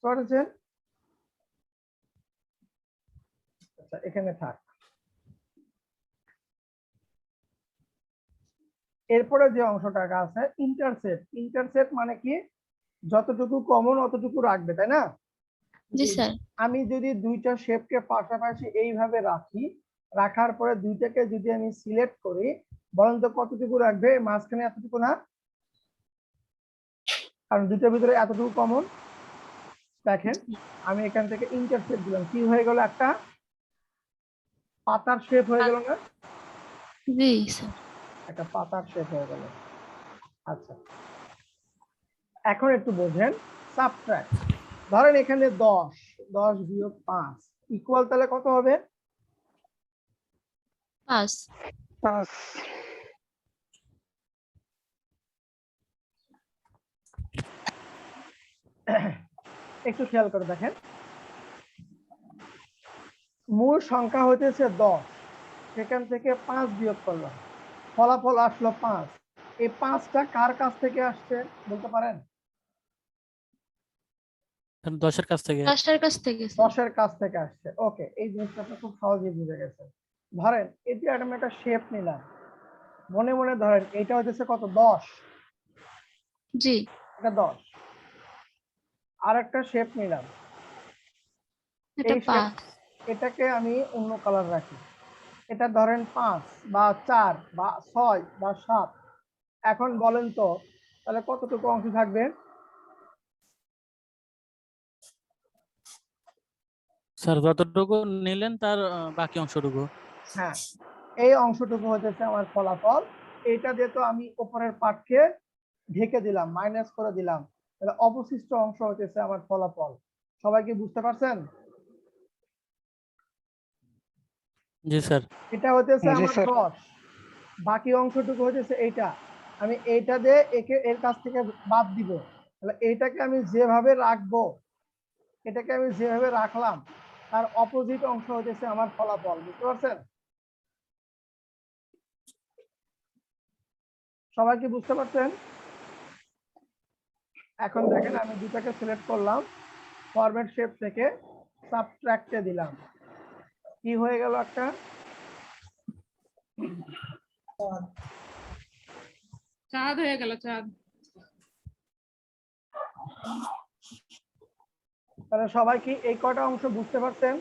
করেছেন? আচ্ছা এখানে থাক। এরপরে যে অংশটা আছে ইন্টারসেট। ইন্টারসেট মানে কি? যতটুকু কমন অতটুকু রাখবে, তাই না? জি স্যার। আমি যদি দুইটা শেপকে পাশাপাশি এইভাবে রাখি, রাখার পরে দুইটাকে যদি আমি সিলেক্ট করি, বলেন তো কতটুকু রাখবে? মাঝখানে এতটুকু না, কারণ দুইটার ভিতরে এতটুকু কমন। দেখেন আমি এখান থেকে ইন্টারসেট দিলাম, কি হয়ে গেল? একটা পাতার শেপ হয়ে গেল না? জি স্যার। একটা পাতার শেপ হয়ে গেল। আচ্ছা এখন একটু বোঝেন সাবট্রাক্ট। ধরেন এখানে 10 বিয়োগ 5 ইকুয়াল, তাহলে কত হবে? 5। 5। একটু খেয়াল করে দেখেন, মূল সংখ্যা হইতেছে 10, সেখান থেকে 5 বিয়োগ করলাম, ফলাফল আসলো 5। এই 5টা কার কাছ থেকে আসছে বলতে পারেন? 10-এর কাছ থেকে। 10-এর কাছ থেকে স্যার। 10-এর কাছ থেকে আসছে। ওকে, এই জিনিসটা আপনি খুব সহজেই বুঝে গেছেন। ধরেন এই যে আমি একটা শেপ নিলাম, মনে মনে ধরেন এটা হচ্ছে কত? 10। জি। এটা 10। আর একটা শেপ নিলাম, এটা এই 5। এটাকে আমি অন্য কালার রাখি, এটা ধরেন 5 বা 4 বা 6 বা 7। এখন বলেন তো তাহলে কতটুকু অংশ থাকবে? স্যার যতটুকু নিলেন তার বাকি অংশটুকু। হ্যাঁ, এই অংশটুকু হচ্ছে আমার ফলাফল। এইটা দিয়ে তো আমি উপরের পার্টকে ঢেকে দিলাম, মাইনাস করে দিলাম, তাহলে অবশিষ্ট অংশ হচ্ছে আমার ফলাফল। সবাই কি বুঝতে পারছেন? জি স্যার। এটা হচ্ছে জি আমার স্যার। 10, বাকি অংশটুকু হচ্ছে এইটা। আমি এইটা দিয়ে একে এর কাছ থেকে বাদ দিব, তাহলে এইটাকে আমি যেভাবে রাখবো, এটাকে আমি যেভাবে রাখলাম তার অপোজিট অংশ হচ্ছে আমার ফলাফল। বুঝতে পারছেন? সবাই কি বুঝতে পারছেন? এখন দেখেন আমি দুটাকে সিলেক্ট করলাম, ফরম্যাট শেপ থেকে সাবট্রাক্টে দিলাম, কি হয়ে গেল? একটা চাঁদ হয়ে গেল, চাঁদ। তাহলে সবাই কি এই কটা অংশ বুঝতে পারছেন?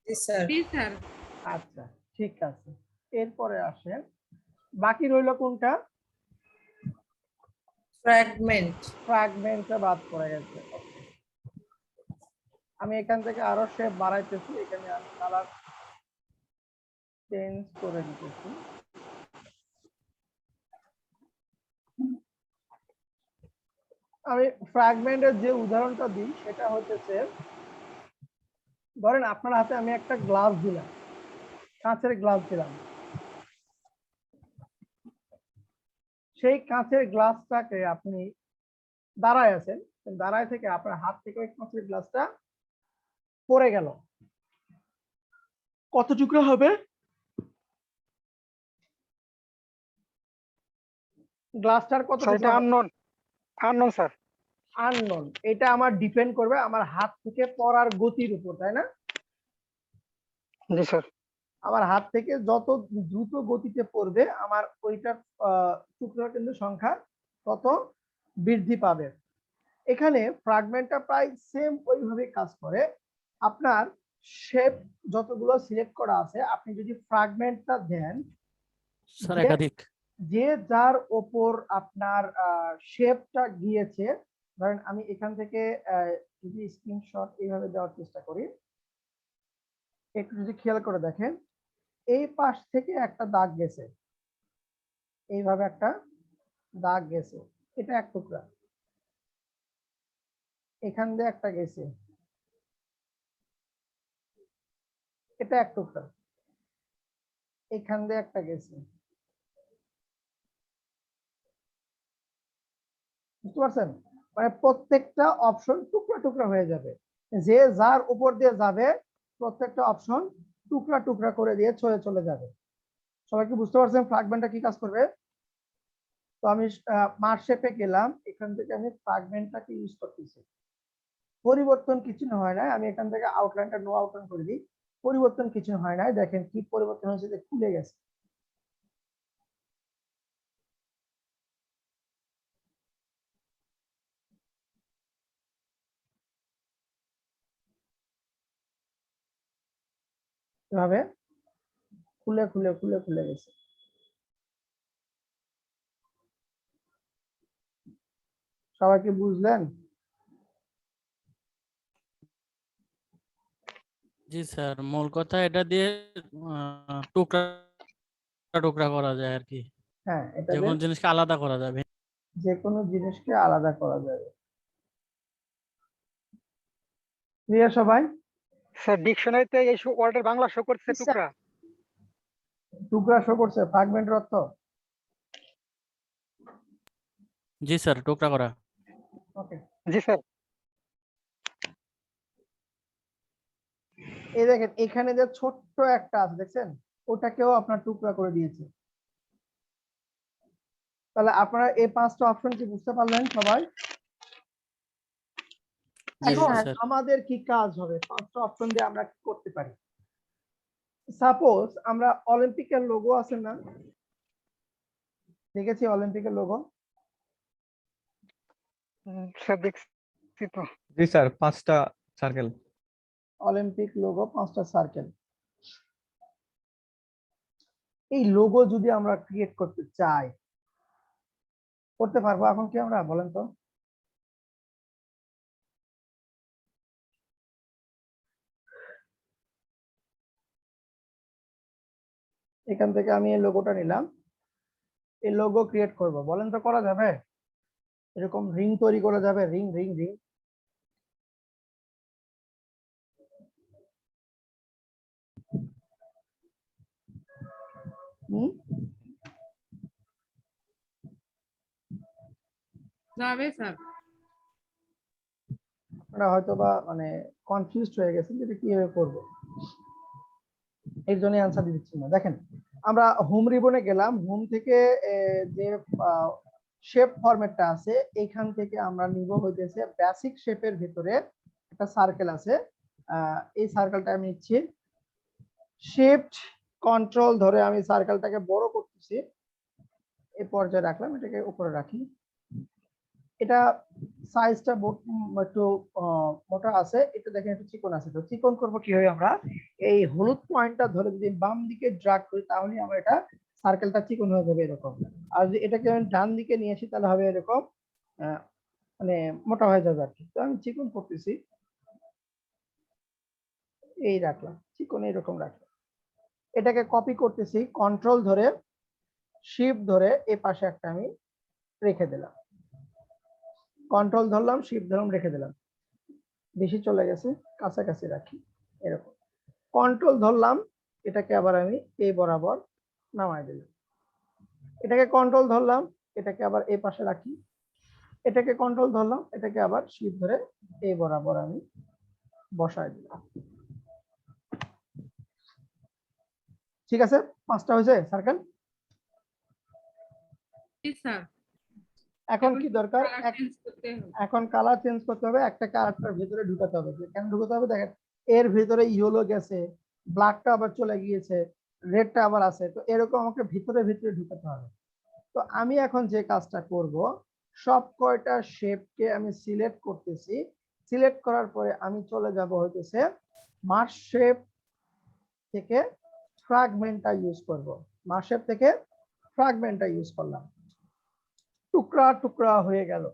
জি স্যার। জি স্যার। আচ্ছা ঠিক আছে, এরপরে আসেন বাকি রইল কোনটা? ফ্র্যাগমেন্ট। ফ্র্যাগমেন্টটা বাদ পড়ে গেছে। আমি এখান থেকে আরো শেপ বাড়াইতেছি, এখানে আমি কালার চেঞ্জ করে দিতেছি। আমি ফ্র্যাগমেন্টের যে উদাহরণটা দিই সেটা হচ্ছে, ধরেন আপনার হাতে আমি একটা গ্লাস দিলাম, কাঁচের গ্লাস দিলাম, সেই কাঁচের গ্লাসটাকে আপনি দাঁড়ায় আছেন, দাঁড়ায় থেকে আপনার হাত থেকে ওই কাঁচের গ্লাসটা পড়ে গেল, কত টুকরো হবে? গ্লাসটার কত স্যার এটা আননোন স্যার। আননোন, এটা আমার ডিপেন্ড করবে আমার হাত থেকে পড়ার গতির উপর, তাই না? জি স্যার। আমার হাত থেকে যত দ্রুত গতিতে পড়বে আমার ওইটার টুকরা কিন্তু সংখ্যা তত বৃদ্ধি পাবে। এখানে ফ্র্যাগমেন্টটা প্রায় সেম ওইভাবে কাজ করে। আপনার শেপ যতগুলো সিলেক্ট করা আছে আপনি যদি ফ্র্যাগমেন্টটা দেন, স্যার যে- একাধিক। যে যার ওপর আপনার শেপটা গিয়েছে, ধরেন আমি এখান থেকে যদি স্ক্রিনশট এইভাবে দেওয়ার চেষ্টা করি, একটু যদি খেয়াল করে দেখেন, এই পাশ থেকে একটা দাগ গেছে, এইভাবে একটা দাগ গেছে, এটা এক টুকরা। এখান দিয়ে একটা গেছে, এটা এক টুকরা। এখান দিয়ে একটা গেছে, বুঝতে পারছেন? মানে প্রত্যেকটা অপশন টুকরা টুকরা হয়ে যাবে, যে যার উপর দিয়ে যাবে প্রত্যেকটা অপশন টুকরা টুকরা করে দিয়ে চলে যাবে। সবাই কি বুঝতে পারছেন ফ্র্যাগমেন্টটা কি কাজ করবে? তো আমি মার্ক শেপে গেলাম, এখান থেকে আমি ফ্র্যাগমেন্টটাকে ইউজ করতেছি। পরিবর্তন কিছু হয় না, আমি এখান থেকে আউটলাইনটা নো আউটলাইন করে দিই, পরিবর্তন কিছু হয় না। দেখেন কি পরিবর্তন হয়েছে, যে খুলে গেছে। এভাবে খুলে খুলে খুলে খুলে গেছে। সবাই কি বুঝলেন? জি স্যার, মূল কথা এটা দিয়ে টুকরা টুকরা করা যায় আর কি, হ্যাঁ, এটা যে কোনো জিনিসকে আলাদা করা যাবে। যে কোনো জিনিসকে আলাদা করা যাবে। ক্লিয়ার সবাই? স্যার ডিকশনারিতে এই ওয়ার্ডের বাংলা শো করছে Yes, sir. টুকরা। টুকরা শো করছে ফ্র্যাগমেন্টের অর্থ? জি স্যার, টুকরা করা। ওকে জি স্যার। এই দেখেন এখানে যে ছোট্ট একটা আছে দেখছেন, ওটাকেও আপনার টুকরা করে দিয়েছে। তাহলে আপনারা এই পাঁচটা অপশন কি বুঝতে পারলেন সবাই? জি এখন স্যার। আমাদের কি কাজ হবে, পাঁচটা অপশন দিয়ে আমরা কি করতে পারি? সাপোজ আমরা অলিম্পিকের লোগো আছে না, দেখেছি অলিম্পিকের লোগো? স্যার দেখছি তো। জি স্যার, 5টা সার্কেল। অলিম্পিক লোগো 5টা সার্কেল। এই লোগো যদি আমরা ক্রিয়েট করতে চাই, করতে পারবো এখন কি আমরা, বলেন তো? এখান থেকে আমি এই লোগোটা নিলাম, এই লোগো ক্রিয়েট করব, বলেন তো করা যাবে? এরকম রিং তৈরি করা যাবে, রিং রিং রিং। যাবে স্যার। আপনারা হয়তো বা মানে কনফিউজড হয়ে গেছেন যে এটা কিভাবে করবো, এর জন্য অ্যান্সার দিচ্ছি না। দেখেন আমরা হোম রিবনে গেলাম, হোম থেকে যে শেপ ফরম্যাটটা আছে এইখান থেকে আমরা নিব হইতেছে বেসিক শেপের ভিতরে একটা সার্কেল আছে, এই সার্কেলটা আমি নিচ্ছি, শিফট কন্ট্রোল ধরে আমি সার্কেলটাকে বড় করতেছি, এই পর্যায়ে রাখলাম, এটাকে উপরে রাখি। এটা সাইজটা একটু মোটা আছে, এটা দেখেন একটু চিকন আছে। তো চিকন করবো কিভাবে, আমরা এই হলুদ পয়েন্টটা ধরে যদি বাম দিকে ড্রাগ করি তাহলে আমরা এটা সার্কেলটা চিকন হয়ে যাবে এরকম, আর যদি এটাকে আমি ডান দিকে নিয়ে আসি তাহলে হবে এরকম মানে মোটা হয়ে যাবে আর কি। তো আমি চিকন করতেছি, এই রাখলাম চিকন, এরকম রাখলাম। এটাকে কপি করতেছি, কন্ট্রোল ধরে শিফট ধরে এই পাশে একটা আমি রেখে দিলাম, কন্ট্রোল ধরলাম শিফট ধরলাম রেখে দিলাম, বেশি চলে গেছে কাছাকাছি রাখি এরকম, কন্ট্রোল ধরলাম, এটাকে আবার আমি এই বরাবর নামাই দিলাম, এটাকে কন্ট্রোল ধরলাম, এটাকে আবার এই পাশে রাখি, এটাকে কন্ট্রোল ধরলাম, এটাকে আবার শিফট ধরে এই বরাবর আমি বসাই দিলাম। ঠিক আছে, 5টা হয়েছে সার্কেল? জি স্যার। এখন কি দরকার কালার চেঞ্জ করতে হবে। এখন কালার চেঞ্জ করতে হবে, একটা কালারটার ভিতরে ঢুকাতে হবে। কেন ঢুকাতে হবে দেখেন, এর ভিতরে ইয়েলো গেছে, ব্ল্যাকটা আবার চলে গিয়েছে, রেডটা আবার আছে, তো এরকম আমাকে ভিতরে ভিতরে ঢুকাতে হবে। তো আমি এখন যে কাজটা করব, সব কয়টা শেপকে আমি সিলেক্ট করতেছি। সিলেক্ট করার পরে আমি চলে যাব হইতেছে মার্জ শেপ থেকে ফ্র্যাগমেন্টটা ইউজ করব। মার্জ শেপ থেকে ফ্র্যাগমেন্টটা ইউজ করলাম, টুকরা টুকরা হয়ে গেল।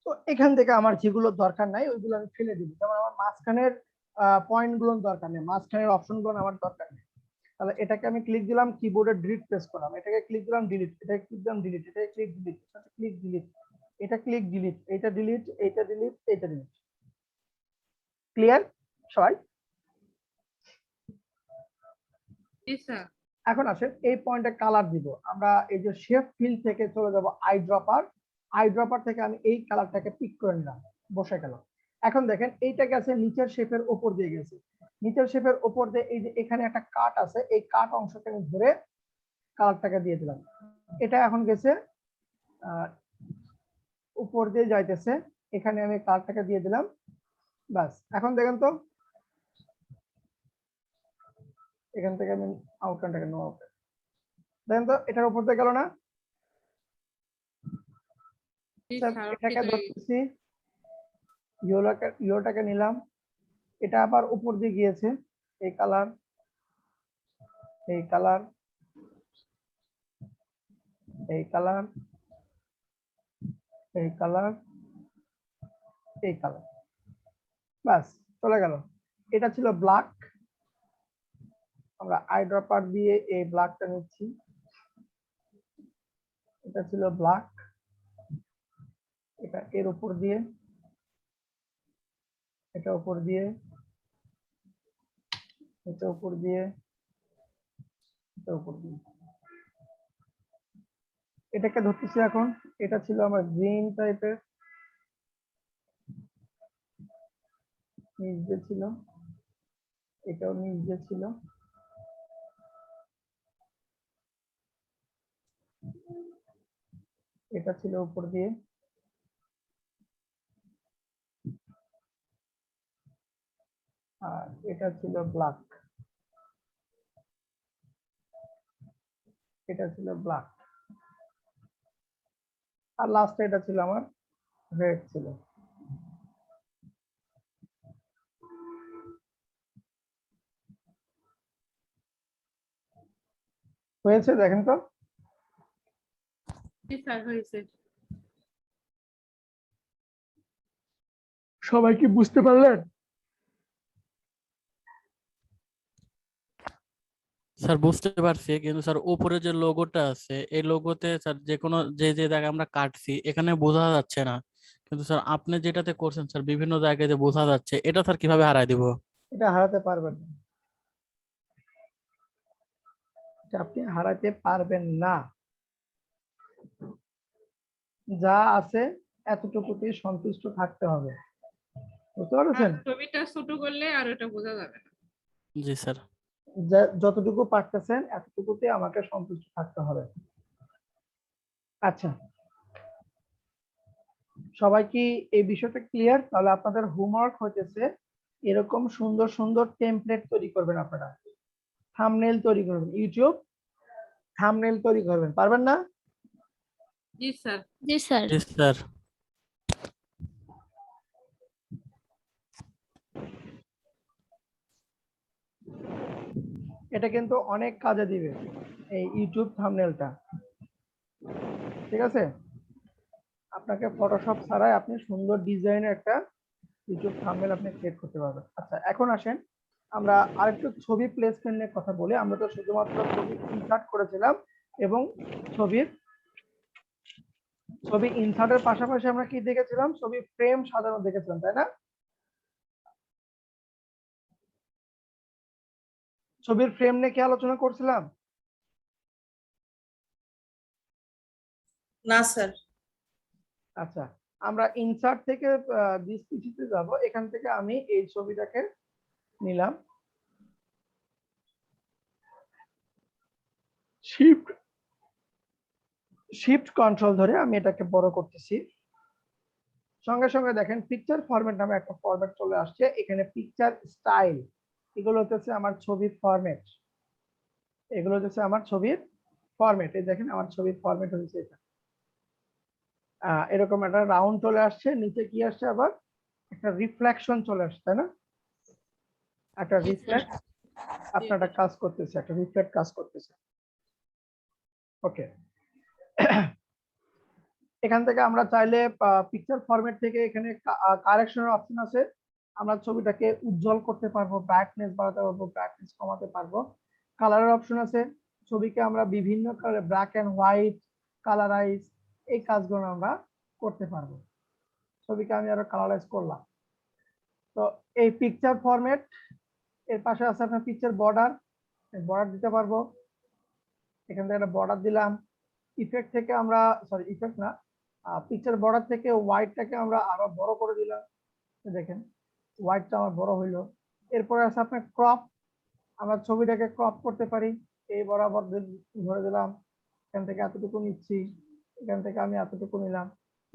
তো এখান থেকে আমার যেগুলো দরকার নাই ওইগুলো আমি ফেলে দিব। যেমন আমার মাঝখানের পয়েন্ট গুলো দরকার নেই, মাঝখানের অপশন গুলো আমার দরকার নেই। তাহলে এটাকে আমি ক্লিক দিলাম, কিবোর্ডে ডিলিট প্রেস করলাম, এটাকে ক্লিক দিলাম ডিলিট, এটাকে ক্লিক দিলাম ডিলিট, এটাকে ক্লিক ডিলিট, এটাকে ক্লিক ডিলিট, এটা ক্লিক ডিলিট, এটা ডিলিট, এটা ডিলিট, এটা ডিলিট। ক্লিয়ার সবাই? জি স্যার। এখন আসেন এই পয়েন্টে কালার দিব আমরা। এই যে শেপ ফিল থেকে চলে যাব আই ড্রপার, আই ড্রপার থেকে আমি এই কালারটাকে পিক করে নিলাম, বসে গেল। এখন দেখেন এইটা গেছে নিচের শেপের উপর দিয়ে গেছে, নিচের শেপের উপর দিয়ে এই যে এখানে একটা কাট আছে, এই কাট অংশটা আমি ধরে কালারটাকে দিয়ে দিলাম। এটা এখন গেছে উপর দিয়ে যাইতেছে, এখানে আমি কালারটাকে দিয়ে দিলাম, বাস। এখন দেখেন তো এখান থেকে আমি আউটলাইনটাকে নো আউট, দেখেন তো এটার উপর দিয়ে গেল না? জি স্যার স্যার, এটাকে ঠিক হয়ে গেছে। ধরতেছি, ইয়েলোটাকে নিলাম, এটা আবার উপর দিয়ে গিয়েছে, এই কালার, এই কালার, এই কালার, এই কালার, এই কালার, বাস চলে গেল। এটা ছিল ব্ল্যাক, আমরা আই ড্রপার দিয়ে এই ব্ল্যাকটা নিচ্ছি। এটা ছিল ব্ল্যাক, এটা এর উপর দিয়ে, এটা উপর দিয়ে, এটা উপর দিয়ে, এটা উপর দিয়ে, এটাকে ধরতেছি এখন। এটা ছিল আমার গ্রিন টাইপের, নিচ দিয়ে ছিল, এটাও নিচ দিয়ে ছিল, এটা ছিল উপর দিয়ে, আর এটা ছিল ব্ল্যাক, এটা ছিল ব্ল্যাক, আর লাস্টে এটা ছিল আমার রেড ছিল। হয়েছে দেখেন তো? জি স্যার, হয়েছে। সবাই কি বুঝতে পারলেন? স্যার বুঝতে পারছি, কিন্তু স্যার উপরে যে লোগোটা আছে এই লোগোতে স্যার যে কোনো যে যে জায়গায় আমরা কাটছি এখানে বোঝা যাচ্ছে না, কিন্তু স্যার আপনি যেটাতে করছেন স্যার বিভিন্ন জায়গায় যে বোঝা যাচ্ছে, এটা স্যার কিভাবে হারাই দিব? এটা হারাতে পারবেন না, এটা আপনি হারাতে পারবেন না। যা আছে এতটুকুতে সন্তুষ্ট থাকতে হবে, বুঝতে আর পারছেন? ছবিটা ছোট করলে আর এটা বোঝা যাবে না। জি স্যার। যতটুকু পারতেছেন এতটুকুতে আমাকে সন্তুষ্ট থাকতে হবে। আচ্ছা, সবাই কি এই বিষয়টা ক্লিয়ার? তাহলে আপনাদের হোমওয়ার্ক হইতেছে এরকম সুন্দর সুন্দর টেমপ্লেট তৈরি করবেন, আপনারা থাম্বনেল তৈরি করবেন, ইউটিউব থাম্বনেল তৈরি করবেন, পারবেন না? জি স্যার। জি স্যার। জি স্যার। এটা কিন্তু অনেক কাজে দিবে এই ইউটিউব থাম্বনেলটা, ঠিক আছে? আপনাকে ফটোশপ ছাড়াই আপনি সুন্দর ডিজাইনের একটা ইউটিউব থাম্বনেল আপনি ক্রিয়েট করতে পারবেন। আচ্ছা, এখন আসেন আমরা আরেকটু ছবি প্লেসমেন্ট নিয়ে কথা বলি। আমরা তো শুধুমাত্র ছবি ইনসার্ট করেছিলাম, এবং ছবি ইনসার্টের পাশাপাশি আমরা কি দেখেছিলাম, ছবি ফ্রেম সাজানো দেখেছিলাম, তাই না? ছবির ফ্রেম নিয়ে কি আলোচনা করছিলাম? না স্যার। আচ্ছা, আমরা ইনসার্ট থেকে ডিসপিসিতে যাব। এখান থেকে আমি এই ছবিটাকে নিলাম, শিফট শিফট কন্ট্রোল ধরে আমি এটাকে বড় করতেছি। সঙ্গে সঙ্গে দেখেন পিকচার ফরম্যাট নামে একটা ফরম্যাট চলে আসছে। এখানে পিকচার স্টাইল, এগুলো হচ্ছে আমার ছবির ফরম্যাট, এগুলো হচ্ছে আমার ছবির ফরম্যাট। এই দেখেন আমার ছবির ফরম্যাট হচ্ছে এটা। এরকম একটা রাউন্ড চলে আসছে, নিচে কি আসছে আবার একটা রিফ্লেকশন চলে আসছে, তাই না? একটা জি, স্যার। রিফ্লেক্ট আপনার একটা কাজ করতেছে, একটা রিফ্লেক্ট কাজ করতেছে। ওকে, এখান থেকে আমরা চাইলে পিকচার ফরম্যাট থেকে এখানে কারেকশনের অপশন আছে, আমরা ছবিটাকে উজ্জ্বল করতে পারবো, ব্রাইটনেস বাড়াতে পারবো, ব্রাইটনেস কমাতে পারবো। কালারের অপশন আছে, ছবিকে আমরা বিভিন্ন colour, black and white, colourise, এই কাজগুলো আমরা করতে পারবো। ছবিকে আমি আরো কালারাইজ করলাম। তো এই পিকচার ফরম্যাট, এর পাশে আছে আপনার পিকচার বর্ডার, বর্ডার দিতে পারবো। এখান থেকে একটা বর্ডার দিলাম। ইফেক্ট থেকে আমরা, সরি ইফেক্ট না, পিকচার বর্ডার থেকে হোয়াইটটাকে আমরা আরো বড় করে দিলাম। দেখেন হোয়াইটটা আমার বড় হইলো। এরপরে আছে আপনার ক্রপ, আমরা ছবিটাকে ক্রপ করতে পারি। এই বরাবর ধরে দিলাম, এখান থেকে এতটুকু নিচ্ছি, এখান থেকে আমি এতটুকু নিলাম,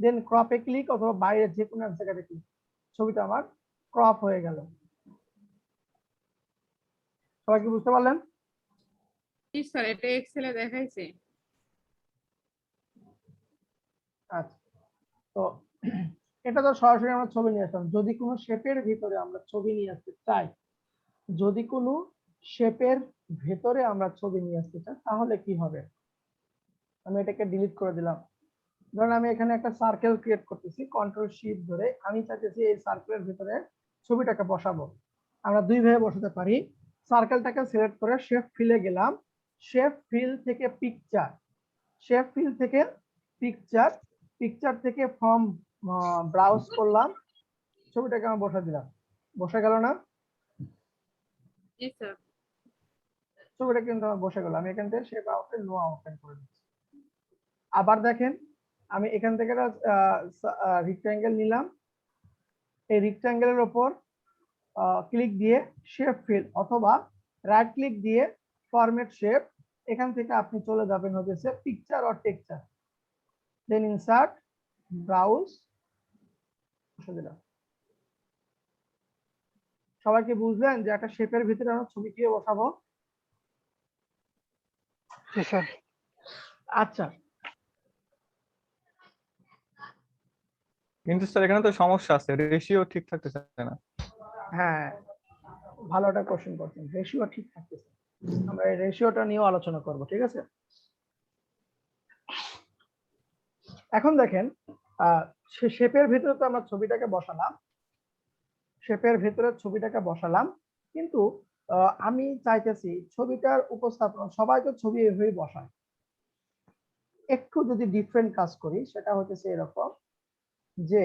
দেন ক্রপে ক্লিক অথবা বাইরে যে কোনো এক জায়গাতে ক্লিক, ছবিটা আমার ক্রপ হয়ে গেল। সবাই কি বুঝতে পারলেন? জি স্যার, এটা এক্সেলে দেখাইছে। আচ্ছা, তো এটা তো সরাসরি আমরা ছবি নিয়ে আসলাম। যদি কোনো শেপের ভিতরে আমরা ছবি নিয়ে আসতে চাই, যদি কোনো শেপের ভেতরে আমরা ছবি নিয়ে আসতে চাই, তাহলে কি হবে? আমি এটাকে ডিলিট করে দিলাম। ধরুন আমি এখানে একটা সার্কেল ক্রিয়েট করতেছি, কন্ট্রোল শিফট ধরে আমি চাইতেছি এই সার্কেলের ভিতরে ছবিটাকে বসাবো। আমরা দুই ভাবে বসাতে পারি। সার্কেলটাকে সিলেক্ট করে শেপ ফিলে গেলাম, শেপ ফিল থেকে পিকচার, শেপ ফিল থেকে পিকচার, পিকচার থেকে ফ্রম ব্রাউজ করলাম, ছবিটাকে আমি বসা দিলাম। বসে গেল না? জি স্যার। ছবিটা কিন্তু আমার বসে গেল। আমি এখান থেকে শেপ আউটলাইন, নো আউটলাইন করে দিচ্ছি। আবার দেখেন আমি এখান থেকে রেক্ট্যাঙ্গেল নিলাম, এই রেক্ট্যাঙ্গেলের উপর ক্লিক দিয়ে শেপ ফিল অথবা রাইট ক্লিক দিয়ে ফরম্যাট শেপ, এখান থেকে আপনি চলে যাবেন হচ্ছে picture or texture, then insert, browse, বসে দিলাম। সবাই কি বুঝলেন যে একটা শেপের ভিতরে আমরা ছবি কিভাবে বসাবো? জি স্যার। আচ্ছা, কিন্তু স্যার এখানে তো সমস্যা আছে, রেশিও ঠিক থাকতেছে না। হ্যাঁ, ভালো একটা কোশ্চেন করছেন। রেশিও ঠিক থাকতেছে, আমরা এই রেশিওটা নিয়েও আলোচনা করব, ঠিক আছে? এখন দেখেন শেপের ভিতরে তো আমরা ছবিটাকে বসালাম, শেপের ভিতরে ছবিটাকে বসালাম, কিন্তু আমি চাইতেছি ছবিটার উপস্থাপনা, সবাই তো ছবি এভাবেই বসায়, একটু যদি ডিফারেন্ট কাজ করি, সেটা হচ্ছে এরকম যে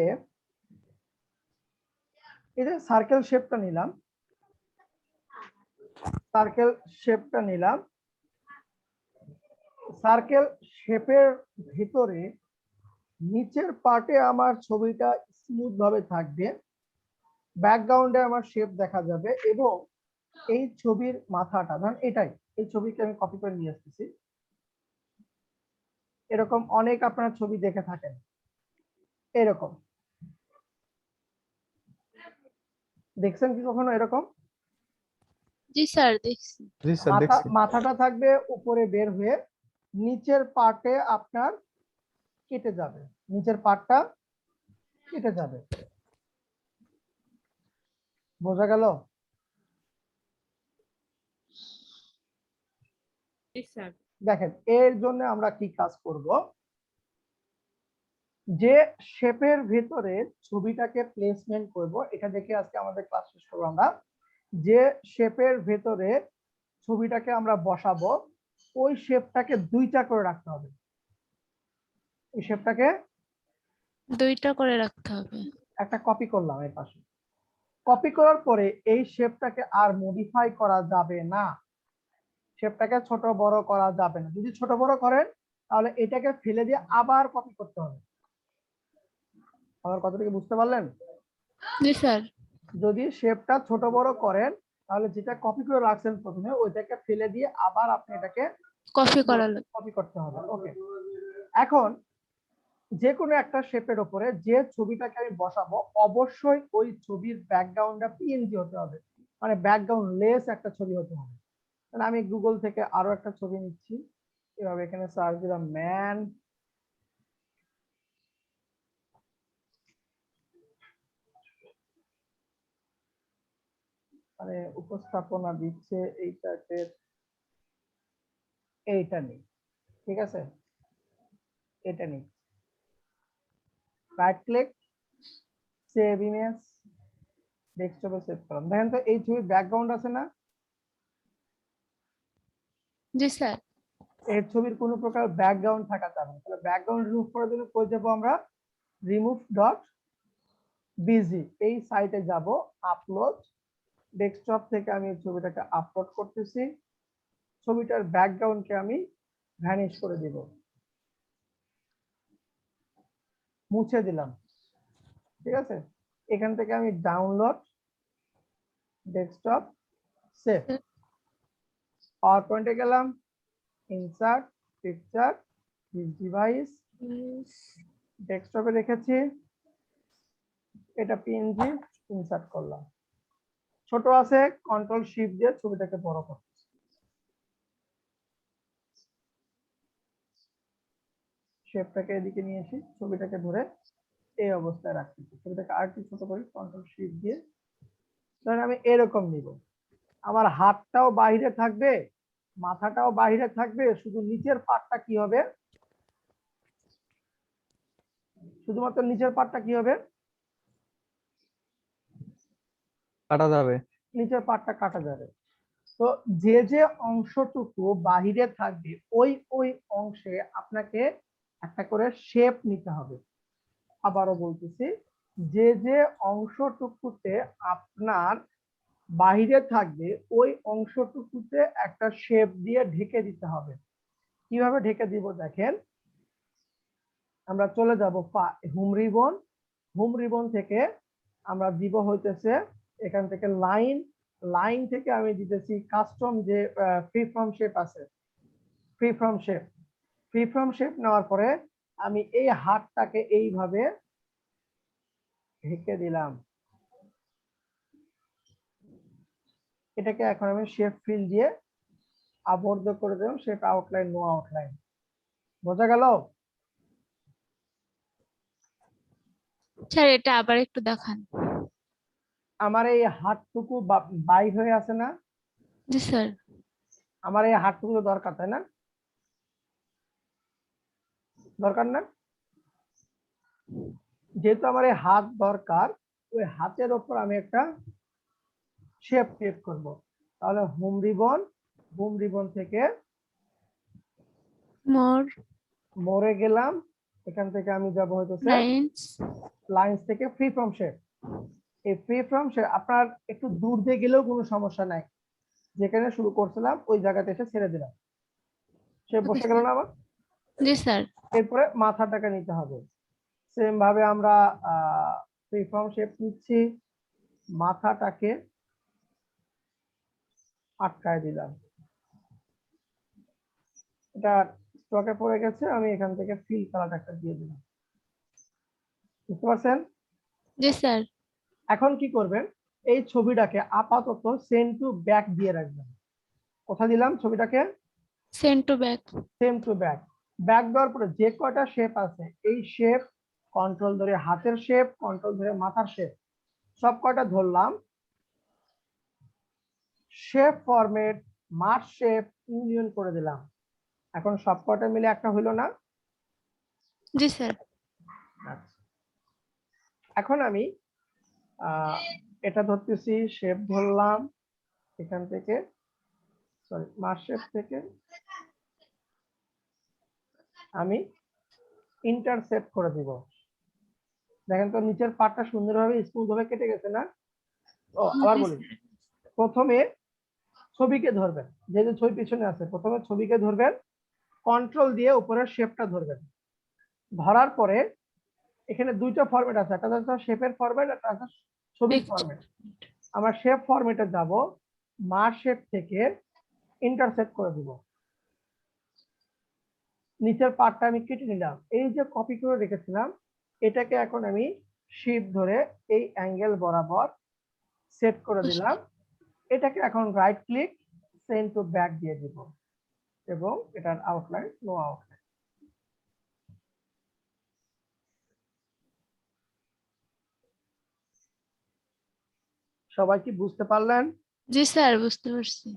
এই যে সার্কেল শেপটা নিলাম, সার্কেল শেপটা নিলাম, সার্কেল শেপের ভিতরে নিচের পার্টে আমার ছবিটা স্মুথ ভাবে থাকবে, ব্যাকগ্রাউন্ডে আমার শেপ দেখা যাবে, এবং এই ছবির মাথাটা, ধরেন এটাই, এই ছবিকে আমি কপি করে নিয়ে আসতেছি। এরকম অনেক আপনারা ছবি দেখে থাকেন, এরকম দেখছেন কি কখনো এরকম? জি স্যার, দেখছি। জি স্যার দেখছি। মাথাটা থাকবে উপরে বের হয়ে, নিচের পার্টে আপনার কেটে যাবে, নিচের পার্টটা কেটে যাবে। বোঝা গেল? জি স্যার। দেখেন এর জন্য আমরা কি কাজ করব, যে শেপের ভিতরে ছবিটাকে প্লেসমেন্ট করব, এটা দেখে আজকে আমাদের ক্লাস শেষ করব। আমরা যে শেপের ভেতরে ছবিটাকে আমরা বসাবো, ওই শেপটাকে দুইটা করে রাখতে হবে। এই শেপটাকে দুইটা করে রাখতে হবে। একটা কপি করলাম এর পাশে। কপি করার পরে এই শেপটাকে আর মডিফাই করা যাবে না, শেপটাকে ছোট বড় করা যাবে না। যদি ছোট বড় করেন তাহলে এটাকে ফেলে দিয়ে আবার কপি করতে হবে। আমার কথাটা কি বুঝতে পারলেন? জি স্যার। যদি শেপটা ছোট বড় করেন তাহলে যেটা কপি করে রাখছেন প্রথমে, ওইটাকে ফেলে দিয়ে আবার আপনি এটাকে কপি করা লাগবে। কপি করতে হবে। ওকে, এখন যে কোনো একটা শেপের উপরে যে ছবিটাকে আমি বসাবো অবশ্যই ওই ছবির ব্যাকগ্রাউন্ডটা পিএনজি হতে হবে, মানে ব্যাকগ্রাউন্ড লেস একটা ছবি হতে হবে। তাহলে আমি গুগল থেকে আরো একটা ছবি নিচ্ছি, এভাবে এখানে সার্চ দিলাম ম্যান, মানে উপস্থাপনা দিচ্ছে এইটাকে, এইটা নেই, ঠিক আছে, এটা নেই, রাইট ক্লিক, সেভ ইমেজ, ডেস্কটপে সেভ করলাম। দেখেন তো এই ছবির ব্যাকগ্রাউন্ড আছে না, জি স্যার। এই ছবির কোনো প্রকার ব্যাকগ্রাউন্ড থাকা যাবে না। তাহলে ব্যাকগ্রাউন্ড রিমুভ করার জন্য কই যাবো আমরা, রিমুভ ডট বিজি এই সাইটে যাব, আপলোড, ডেস্কটপ থেকে আমি এই ছবিটাকে আপলোড করতেছি, ছবিটার ব্যাকগ্রাউন্ডকে আমি ভ্যানিশ করে দিব, মুছে দিলাম, ঠিক আছে। এখান থেকে আমি ডাউনলোড, ডেস্কটপ, সেভ, পাওয়ার পয়েন্টে গেলাম, ইনসার্ট পিকচার, ডিভাইস, ডেস্কটপে রেখেছি, এটা পিএনজি, ইনসার্ট করলাম, ছোট আছে কন্ট্রোল শিফট দিয়ে ছবিটাকে বড় করতে, শেপটাকে এদিকে নিয়ে এসে ছবিটাকে ধরে এই অবস্থায় রাখতেছি, ছবিটাকে আর একটু ছোট করি কন্ট্রোল শিফট দিয়ে, ধরেন আমি এরকম নিব, আমার হাতটাও বাইরে থাকবে, মাথাটাও বাইরে থাকবে, শুধু নিচের পার্টটা কি হবে, শুধুমাত্র নিচের পার্টটা কি হবে, কাটা যাবে। নিচের পার্টটা কাটা যাবে। তো যে যে অংশটুকু বাহিরে থাকবে ওই ওই অংশে আপনাকে একটা করে শেপ নিতে হবে। আবারও বলতেছি, যে যে অংশটুকুতে আপনার বাহিরে থাকবে ওই অংশটুকুতে একটা শেপ দিয়ে ঢেকে দিতে হবে। কিভাবে ঢেকে দিব দেখেন, আমরা চলে যাব হোম রিবন, হোম রিবন থেকে আমরা দিব হইতেছে এখান থেকে লাইন, লাইন থেকে আমি দিতেছি কাস্টম যে ফ্রি ফর্ম শেপ আছে, free form shape, free form shape নেওয়ার পরে আমি এই হাতটাকে এইভাবে ঢেকে দিলাম, এটাকে এখন আমি শেপ ফিল দিয়ে আবদ্ধ করে দিলাম, শেপ আউটলাইন, নো আউটলাইন, বোঝা গেল? স্যার এটা আবার একটু দেখান। আমার এই হাতটুকু বাইর হয়ে আছে না, জি স্যার। আমার এই হাতটুকু দরকার, তাই না, দরকার না, যেহেতু আমার এই হাত দরকার, ওই হাতের ওপর আমি একটা শেপ ক্রিয়েট করব। তাহলে হোম রিবন, হোম রিবন থেকে মোর মোরে গেলাম, এখান থেকে আমি যাব হইতেছে লাইন্স, লাইন্স থেকে ফ্রি ফর্ম শেপ, এই ফ্রি ফর্ম শেপ আপনার একটু দূর দিয়ে গেলেও কোনো সমস্যা নাই, যেখানে শুরু করছিলাম ওই জায়গাতে এসে ছেড়ে দিলাম, শেপ বসে গেল না আমার। জি স্যার। এরপরে মাথাটাকে নিতে হবে, সেম ভাবে আমরা ফ্রি ফর্ম শেপ নিচ্ছি, মাথাটাকে আটকায় দিলাম, এটা স্টকে পড়ে গেছে, আমি এখান থেকে ফিল কালার একটা দিয়ে দিলাম, বুঝতে পারছেন? জি স্যার। এখন কি করবেন, এই ছবিটাকে আপাতত সেন্ড টু ব্যাক দিয়ে রাখবেন। কোথায় দিলাম ছবিটাকে, send to back. Same to back, back দেওয়ার পরে যে কয়টা শেপ আছে এই শেপ কন্ট্রোল ধরে হাতের শেপ, কন্ট্রোল ধরে মাথার শেপ, সব কয়টা ধরলাম, shape format, merge shape, union করে দিলাম, এখন সব কয়টা মিলে একটা হইলো না? জি স্যার। এখন আমি এটা ধরতেছি, শেপ ধরলাম, এখান থেকে সরি মার্জ শেপ থেকে আমি ইন্টারসেপ্ট করে দিব, দেখেন তো নিচের পার্টটা সুন্দরভাবে স্মুথ ভাবে কেটে গেছে না? ও আবার বলি, প্রথমে ছবিকে ধরবেন, যেহেতু ছবি পিছনে আছে, প্রথমে ছবিকে ধরবেন, কন্ট্রোল দিয়ে উপরের শেপটা ধরবেন, ধরার পরে এখানে দুইটা ফরম্যাট আছে, একটা হচ্ছে শেপের ফরম্যাট, একটা আছে ছবির ফরম্যাট। আমরা শেপ ফরম্যাটে যাব, মার্জ শেপ থেকে ইন্টারসেক্ট করে দিব, নিচের পার্টটা আমি কেটে নিলাম। এই যে কপি করে রেখেছিলাম এটাকে এখন আমি শিফট ধরে এই অ্যাঙ্গেল বরাবর সেট করে দিলাম। এটাকে এখন right click send to back দিয়ে দিব এবং এটার আউটলাইন নো আউটলাইন। সবাই কি বুঝতে পারলেন? জি স্যার, বুঝতে পারছি।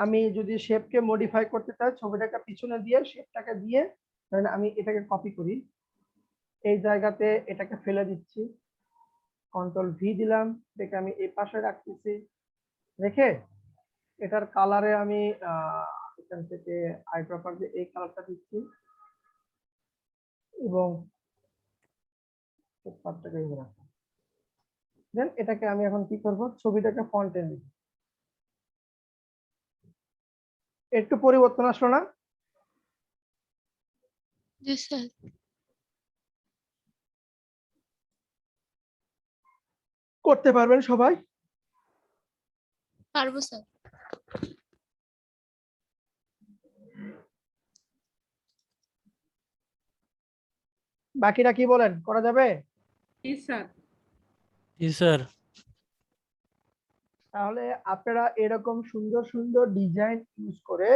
আমি যদি শেপকে মডিফাই করতে চাই ছবিটাকে পিছনে দিয়ে শেপটাকে দিয়ে ধরেন আমি এটাকে কপি করি, এই জায়গাতে এটাকে ফেলে দিচ্ছি, কন্ট্রোল ভি দিলাম, এটাকে আমি এই পাশে রাখতেছি, রেখে এটার কালারে আমি এখান থেকে আই ড্রপার দিয়ে এই কালারটা দিচ্ছি এবং পার্টটাকে রাখলাম। দেন এটাকে আমি এখন কি করব, ছবিটাকে ফন্টে নিব। একটু পরিবর্তন আসলো না? জি স্যার। করতে পারবেন সবাই? পারবো স্যার। বাকিরা কি বলেন, করা যাবে? জি স্যার। জি স্যার। তাহলে আপনারা এরকম সুন্দর সুন্দর ডিজাইন ইউজ করে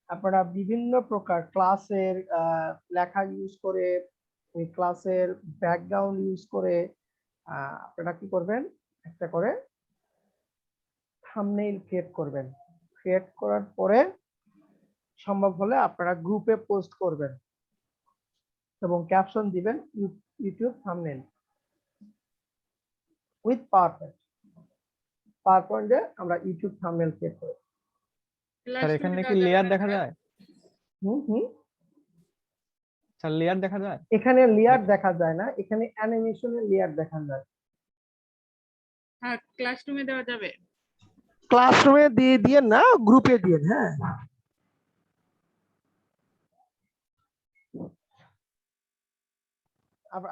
আপনারা বিভিন্ন প্রকার ক্লাসের লেখা ইউজ করে, ওই ক্লাসের ব্যাকগ্রাউন্ড ইউজ করে আপনারা কি করবেন, একটা করে থাম্বনেইল ক্রিয়েট করবেন। ক্রিয়েট করার পরে সম্ভব হলে আপনারা গ্রুপে পোস্ট করবেন এবং ক্যাপশন দিবেন ইউটিউব থাম্বনেইল উইথ পাওয়ারপয়েন্ট। পাওয়ারপয়েন্টে আমরা ইউটিউব থাম্বনেইল ক্রিয়েট করি। স্যার এখানে কি লেয়ার দেখা যায়? হুম স্যার লেয়ার দেখা যায়? এখানে লেয়ার দেখা যায় না, এখানে অ্যানিমেশনের লেয়ার দেখা যায়। হ্যাঁ, ক্লাসরুমে দেওয়া যাবে। ক্লাসরুমে দিয়ে না, গ্রুপে দিয়ে। হ্যাঁ,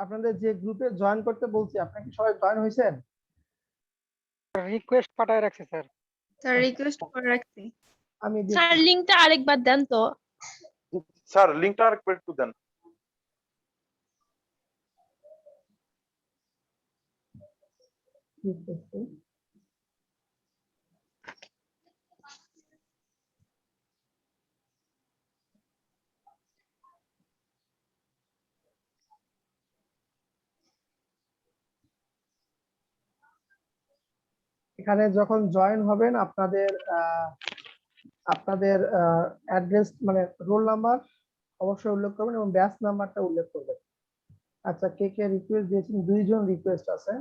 আপনাদের যে গ্রুপে জয়েন করতে বলছি আপনাকে সবাই জয়েন হয়েছেন? রিকোয়েস্ট পাঠায় রাখছি স্যার। স্যার রিকোয়েস্ট করে রাখছি। আমি স্যার লিংকটা আরেকবার দেন তো। স্যার লিংকটা আরেকবার একটু দেন। ঠিক আছে। এখানে যখন জয়েন হবেন আপনাদের আপনাদের অ্যাড্রেস মানে রোল নাম্বার অবশ্যই উল্লেখ করবেন এবং ব্যাচ নাম্বারটা উল্লেখ করবেন। আচ্ছা, কে কে রিকোয়েস্ট দিয়েছেন? 2 জন রিকোয়েস্ট আছে।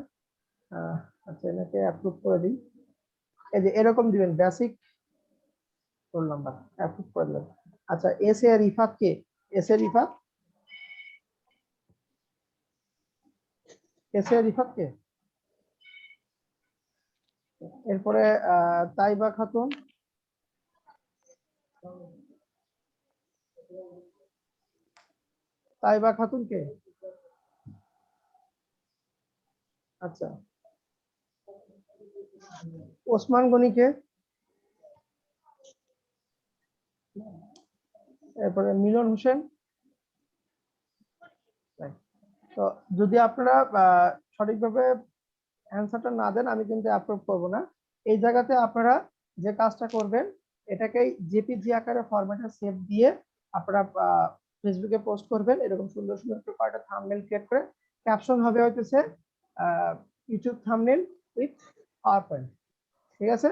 আচ্ছা, এনাকে অ্যাপ্রুভ করে দিই। এই যে এরকম দিবেন, বেসিক রোল নাম্বার অ্যাপ্রুভ করে দিলেন। আচ্ছা, এস এ রিফাত কে? S A Rifat, S A Rifat কে? এরপরে তাইবা খাতুন, তাইবা খাতুন কে? আচ্ছা, ওসমান গনি কে? এরপরে মিলন হোসেন। তো যদি আপনারা সঠিকভাবে অ্যান্সারটা না দেন আমি কিন্তু অ্যাপ্রুভ করব না। এই জায়গাতে আপনারা যে কাজটা করবেন এটাকে জেপিজি আকারে ফরম্যাটে সেভ দিয়ে আপনারা ফেসবুকে পোস্ট করবেন এরকম সুন্দর সুন্দর কয়েকটা থাম্বনেল ক্রিয়েট করে। ক্যাপশন হবে হইতেছে ইউটিউব থাম্বনেল উইথ পাওয়ারপয়েন্ট। ঠিক আছে?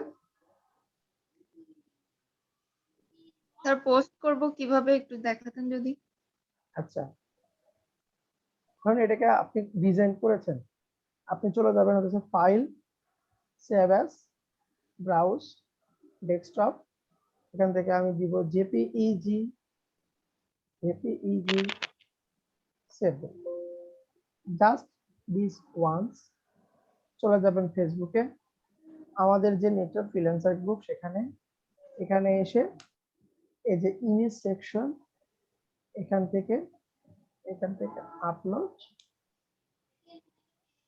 স্যার পোস্ট করব কিভাবে একটু দেখাতেন যদি। আচ্ছা, ধরুন এটাকে আপনি ডিজাইন করেছেন, আপনি চলে যাবেন হচ্ছে file, save as, browse, desktop. এখান থেকে আমি দিব JPEG, JPEG save. Just this once. চলে যাবেন ফেসবুকে, আমাদের যে নেটওয়ার্ক ফ্রিল্যান্সার গ্রুপ সেখানে, এখানে এসে এই যে ইমেজ সেকশন এখান থেকে আপলোড,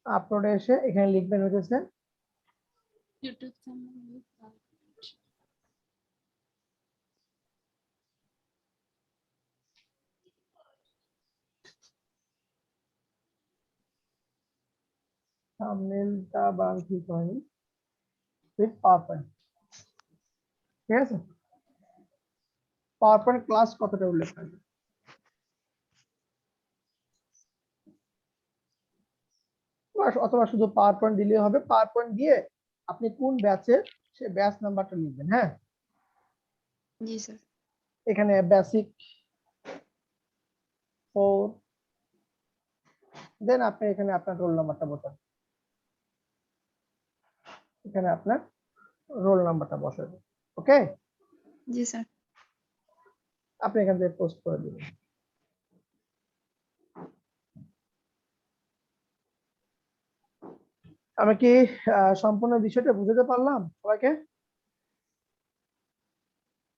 আপলোডে এসে এখানে লিখবেন হচ্ছে ইউটিউব চ্যানেল থাম্বনেলটা বানানো ঠিক হয়নি উইথ পাওয়ার পয়েন্ট। ঠিক আছে, পাওয়ার পয়েন্ট ক্লাস কতটা উল্লেখ করবে? অথবা শুধু পাওয়ার পয়েন্ট দিলে হবে, পাওয়ার পয়েন্ট দিয়ে আপনি কোন ব্যাচে সে ব্যাচ নাম্বারটা লিখবেন। হ্যাঁ, জি স্যার। এখানে বেসিক 4, দেন আপনি এখানে আপনার রোল নাম্বারটা বসাবেন, এখানে আপনার রোল নাম্বারটা বসাবেন। ওকে, জি স্যার। আপনি এখান থেকে পোস্ট করে দিবেন। আমি কি সম্পূর্ণ বিষয়টা বুঝাতে পারলাম সবাইকে?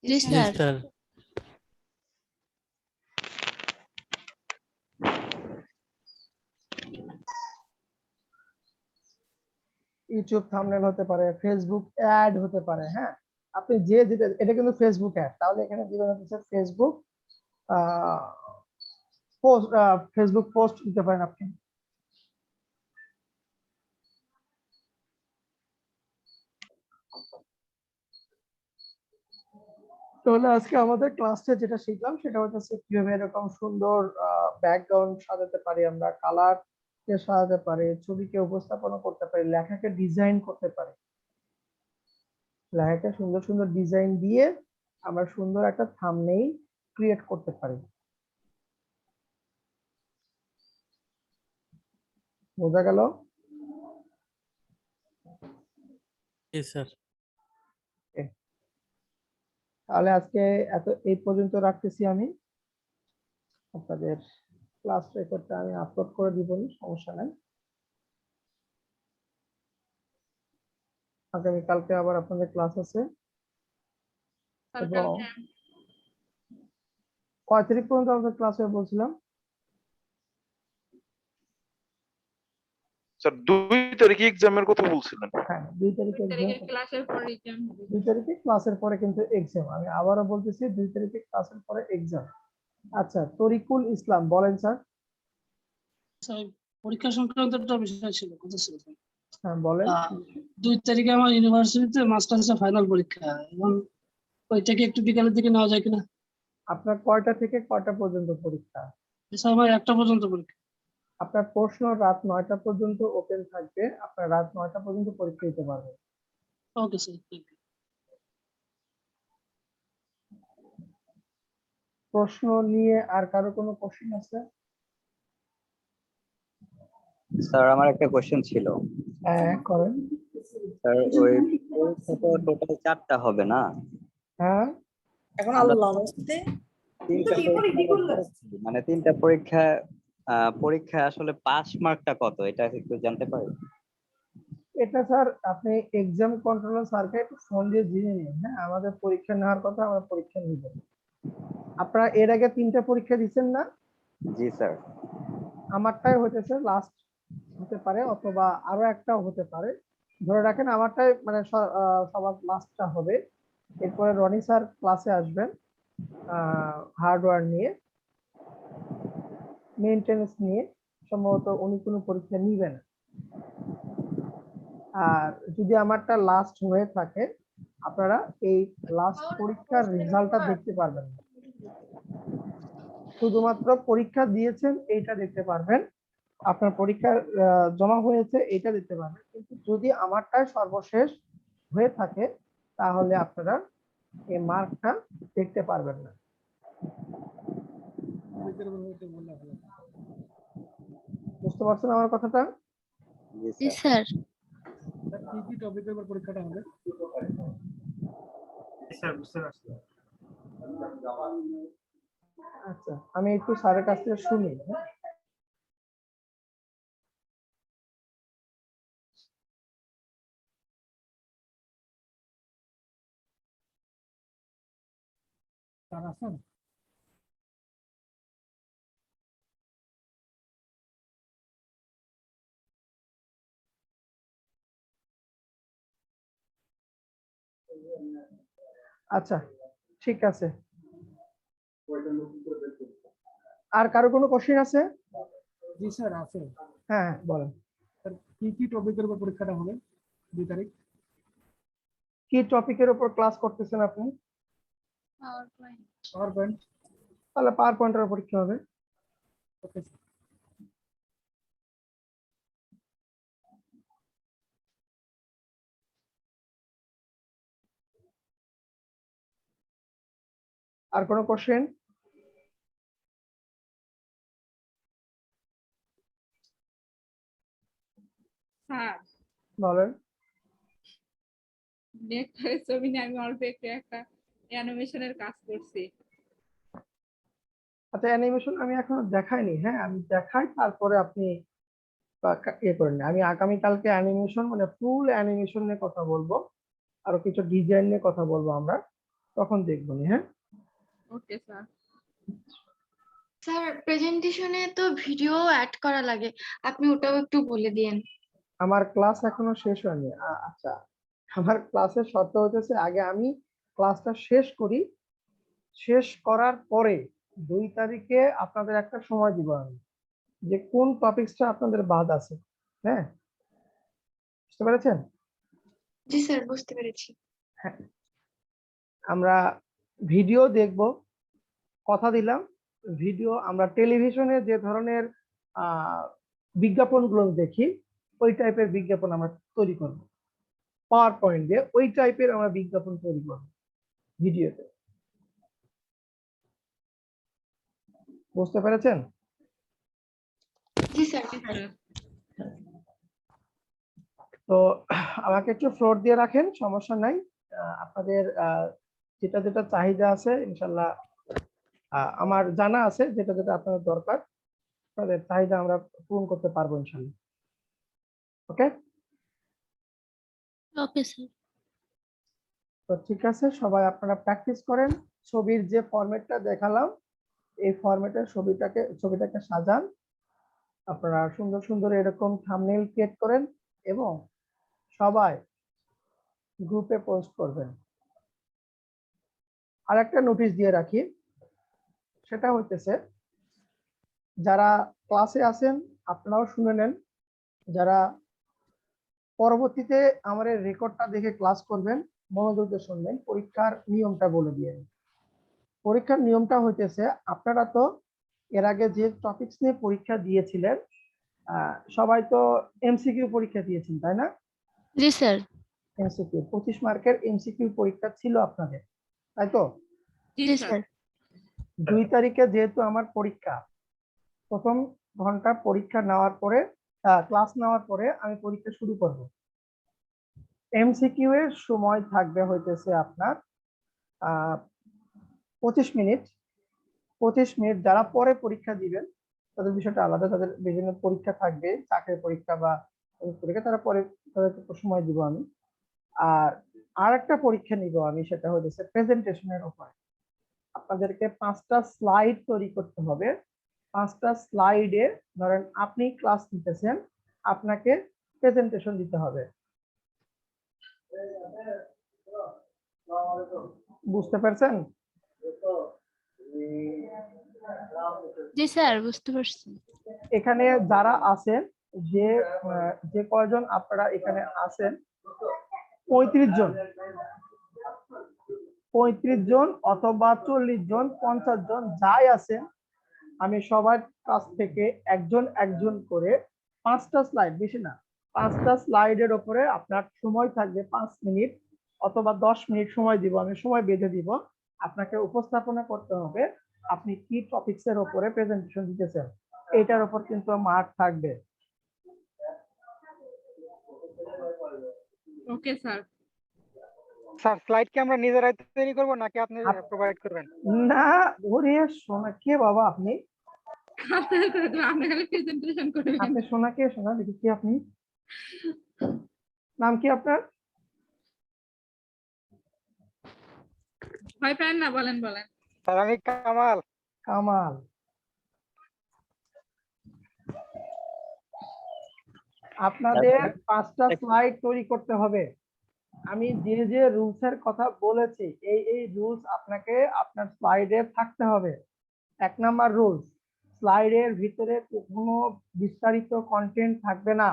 জি জি স্যার। স্যার। ইউটিউব থাম্বনেল হতে পারে, ফেসবুক অ্যাড হতে পারে। হ্যাঁ, আপনি যে যেটা, এটা কিন্তু ফেসবুক অ্যাড, তাহলে এখানে দিবেন হচ্ছে ফেসবুক পোস্ট, ফেসবুক পোস্ট দিতে পারেন আপনি। তাহলে আজকে আমাদের ক্লাসে যেটা শিখলাম সেটা হচ্ছে কিভাবে এরকম সুন্দর ব্যাকগ্রাউন্ড সাজাতে পারি আমরা, কালার কে সাজাতে পারি, ছবিকে উপস্থাপনা করতে পারি, লেখাকে ডিজাইন করতে পারি। লেখাকে সুন্দর সুন্দর ডিজাইন দিয়ে আমরা সুন্দর একটা থাম্বনেইল ক্রিয়েট করতে পারি। বোঝা গেল? জি স্যার। তাহলে আজকে এই পর্যন্ত রাখতেছি আমি। আপনাদের ক্লাস রেকর্ডটা আমি আপলোড করে দিব, সমস্যা নাই। আগামীকালকে আবার আপনাদের ক্লাস আছে। স্যার এবং কালকে কয় তারিখ পর্যন্ত আমাদের ক্লাস হবে বলছিলাম? স্যার 2 তারিখে এক্সামের কথা বলছিলেন। হ্যাঁ, 2 তারিখে 2 তারিখে exam। ক্লাসের পর এক্সাম হবে। 2 তারিখে ক্লাসের পরে কিন্তু এক্সাম, আমি আবারও বলতেছি 2 তারিখে ক্লাসের পরে এক্সাম। আচ্ছা, তরিকুল ইসলাম বলেন স্যার। পরীক্ষা সংক্রান্ত একটা বিষয় ছিল, কথা ছিল। হ্যাঁ বলেন। 2 তারিখে আমার ইউনিভার্সিটিতে মাস্টার্সের ফাইনাল পরীক্ষা, এবং ওইটাকে একটু বিকালের দিকে নেওয়া যায় কিনা? আপনার কয়টা থেকে কয়টা পর্যন্ত পরীক্ষা? স্যার আমার 1টা পর্যন্ত পরীক্ষা। আপনার প্রশ্ন রাত 9টা পর্যন্ত ওপেন থাকবে, আপনার রাত 9টা পর্যন্ত পরীক্ষা দিতে পারবেন। Okay sir, thank you. প্রশ্ন নিয়ে আর কারো কোনো কোশ্চেন আছে? স্যার আমার একটা কোশ্চেন ছিল। হ্যাঁ করেন। স্যার ওই পরীক্ষা তো টোটাল 4টা হবে না? হ্যাঁ, এখন আমরা আল্লাহ বলতে 3টা পরীক্ষা, মানে 3টা পরীক্ষা আসলে পাস মার্কটা কত, এটা একটু জানতে পারি? এটা স্যার আপনি এক্সাম কন্ট্রোলার স্যারকে একটু ফোন দিয়ে জেনে নিন। হ্যাঁ, আমাদের পরীক্ষা নেওয়ার কথা, আমরা পরীক্ষা নিব। আপনারা এর আগে 3টা পরীক্ষা দিচ্ছেন না? জি স্যার। আমারটাই হতেছে লাস্ট হতে পারে, অথবা আরো একটাও হতে পারে। ধরে রাখেন আমারটাই মানে সবার লাস্টটা হবে। এরপরে রনি স্যার ক্লাসে আসবেন হার্ডওয়্যার নিয়ে, মেইনটেনেন্স নিয়ে। সম্ভবত উনি কোনো পরীক্ষা নিবেন। আর যদি আমারটা লাস্ট হয়ে থাকে, আপনারা এই লাস্ট পরীক্ষার রেজাল্টটা দেখতে পারবেন না, শুধুমাত্র পরীক্ষা দিয়েছেন এইটা দেখতে পারবেন, আপনার পরীক্ষার জমা হয়েছে এটা দেখতে পারবেন। কিন্তু যদি আমারটাই সর্বশেষ হয়ে থাকে তাহলে আপনারা এই মার্কটা দেখতে পারবেন না। বুঝতে পারছেন আমার কথাটা? জি স্যার। কি কি টপিকের উপর পরীক্ষাটা হবে? স্যার বুঝতে পারছি। আচ্ছা, আমি একটু স্যারের কাছ থেকে শুনি। হ্যাঁ? স্যার আছেন? আচ্ছা, ঠিক আছে। আর কারো কোনো কোশ্চেন আছে? জি স্যার আছে। হ্যাঁ বলেন। কি কি টপিকের উপর পরীক্ষাটা হবে 2 তারিখ? কি টপিকের উপর ক্লাস করতেছেন আপনি? Power point. তাহলে পাওয়ার পয়েন্টের পরীক্ষা হবে। ওকে। আর কোনো কোশ্চেন? স্যার বলেন। নেকটারের ছবি নিয়ে আমি অল্প একটু একটা অ্যানিমেশনের কাজ করছি। আচ্ছা, অ্যানিমেশন আমি এখনো দেখাইনি। হ্যাঁ, আমি দেখাই, তারপরে আপনি ইয়ে করেন। আমি আগামীকালকে অ্যানিমেশন মানে ফুল অ্যানিমেশন নিয়ে কথা বলবো, আরো কিছু ডিজাইন নিয়ে কথা বলবো আমরা, তখন দেখবো নি। হ্যাঁ, ওকে স্যার। স্যার প্রেজেন্টেশনে তো ভিডিও অ্যাড করা লাগে, আপনি ওটাও একটু বলে দিয়েন। আমার ক্লাস এখনো শেষ হয়নি। আচ্ছা, আমার ক্লাসের শর্ত হচ্ছে আগে আমি ক্লাসটা শেষ করি, শেষ করার পরে 2 তারিখে আপনাদের একটা সময় দিব আমি, যে কোন টপিকসটা আপনাদের বাদ আছে। হ্যাঁ, বুঝতে পেরেছেন? জি স্যার, বুঝতে পেরেছি। হ্যাঁ, আমরা ভিডিও দেখব, কথা দিলাম। ভিডিও আমরা টেলিভিশনে যে ধরনের বিজ্ঞাপনগুলো দেখি, ওই টাইপের বিজ্ঞাপন আমরা তৈরি করব। পাওয়ার পয়েন্ট দিয়ে ওই টাইপের আমরা বিজ্ঞাপন তৈরি করব ভিডিওতে। বুঝতে পেরেছেন? জি স্যার। তো আমাকে একটু ফ্লোর দিয়ে রাখেন, সমস্যা নাই। আপনাদের যেটা যেটা চাহিদা আছে ইনশাল্লাহ আমার জানা আছে, যেটা যেটা আপনাদের দরকার আপনাদের চাহিদা আমরা পূরণ করতে পারবো ইনশাল্লাহ। ওকে, ওকে স্যার। তো ঠিক আছে, সবাই আপনারা প্র্যাকটিস করেন। ছবির যে ফরম্যাটটা দেখালাম এই ফরম্যাটে ছবিটাকে সাজান। আপনারা সুন্দর সুন্দর এরকম থাম্বনেইল ক্রিয়েট করেন এবং সবাই গ্রুপে পোস্ট করবেন। আর একটা নোটিশ দিয়ে রাখি, সেটা হইতেছে যারা ক্লাসে আছেন আপনারাও শুনে নেন, যারা পরবর্তীতে আমার এই রেকর্ডটা দেখে ক্লাস করবেন মনোযোগ দিয়ে শুনবেন। পরীক্ষার নিয়মটা বলে দিয়ে, পরীক্ষার নিয়মটা হইতেছে আপনারা তো এর আগে যে টপিকস নিয়ে পরীক্ষা দিয়েছিলেন সবাই তো এমসিকিউ পরীক্ষা দিয়েছেন, তাই না? জি স্যার। এমসিকিউ 25 মার্কের এমসিকিউ পরীক্ষা ছিল আপনাদের, তাই তো? জি স্যার। 2 তারিখে যেহেতু আমার পরীক্ষা, প্রথম ঘন্টা পরীক্ষা নেওয়ার পরে ক্লাস নেওয়ার পরে আমি পরীক্ষা শুরু করব। এমসিকিউ এর সময় থাকবে হইতেছে আপনার 25 মিনিট। 25 মিনিট যারা পরে পরীক্ষা দিবেন তাদের বিষয়টা আলাদা, তাদের বিভিন্ন পরীক্ষা থাকবে, চাকরির পরীক্ষা বা পরীক্ষা, তারা পরে তাদেরকে সময় দিব আমি। আর একটা পরীক্ষা নিব আমি, সেটা হচ্ছে প্রেজেন্টেশনের উপর। আপনাদেরকে 5টা স্লাইড তৈরি করতে হবে। 5টা স্লাইডে ধরেন আপনি ক্লাস নিতেছেন, আপনাকে প্রেজেন্টেশন দিতে হবে। বুঝতে পারছেন? জি স্যার, বুঝতে পারছি। এখানে যারা আছেন, যে কয়জন আপনারা এখানে আছেন, 35 জন, 35 জন অথবা 40 জন, 50 জন যাই আছেন, আমি সবার কাছ থেকে একজন একজন করে 5টা স্লাইড, বেশি না, 5টা স্লাইডের উপরে আপনার সময় থাকবে 5 মিনিট অথবা 10 মিনিট সময় দিব, আমি সময় বেঁধে দিব। আপনাকে উপস্থাপনা করতে হবে আপনি কি টপিকস এর উপরে প্রেজেন্টেশন দিতেছেন, এটার উপর কিন্তু মার্ক থাকবে। Okay sir. স্যার স্লাইড কি আমরা নিজেরাই তৈরি করব নাকি আপনি প্রোভাইড করবেন? না, ওরে সোনা, কে বাবা আপনি? আপনি খালি প্রেজেন্টেশন করবেন। আপনি সোনা কে? সোনা দেখি কি আপনি? নাম কি আপনার? ভয় পান না, বলেন বলেন। স্যার আমি কামাল। কামাল। আপনাদের 5টা স্লাইড তৈরি করতে হবে। আমি যে যে রুলস এর কথা বলেছি এই রুলস আপনাকে আপনার স্লাইডে থাকতে হবে। 1 নাম্বার রুলস, স্লাইডের ভিতরে কোনো বিস্তারিত কন্টেন্ট থাকবে না।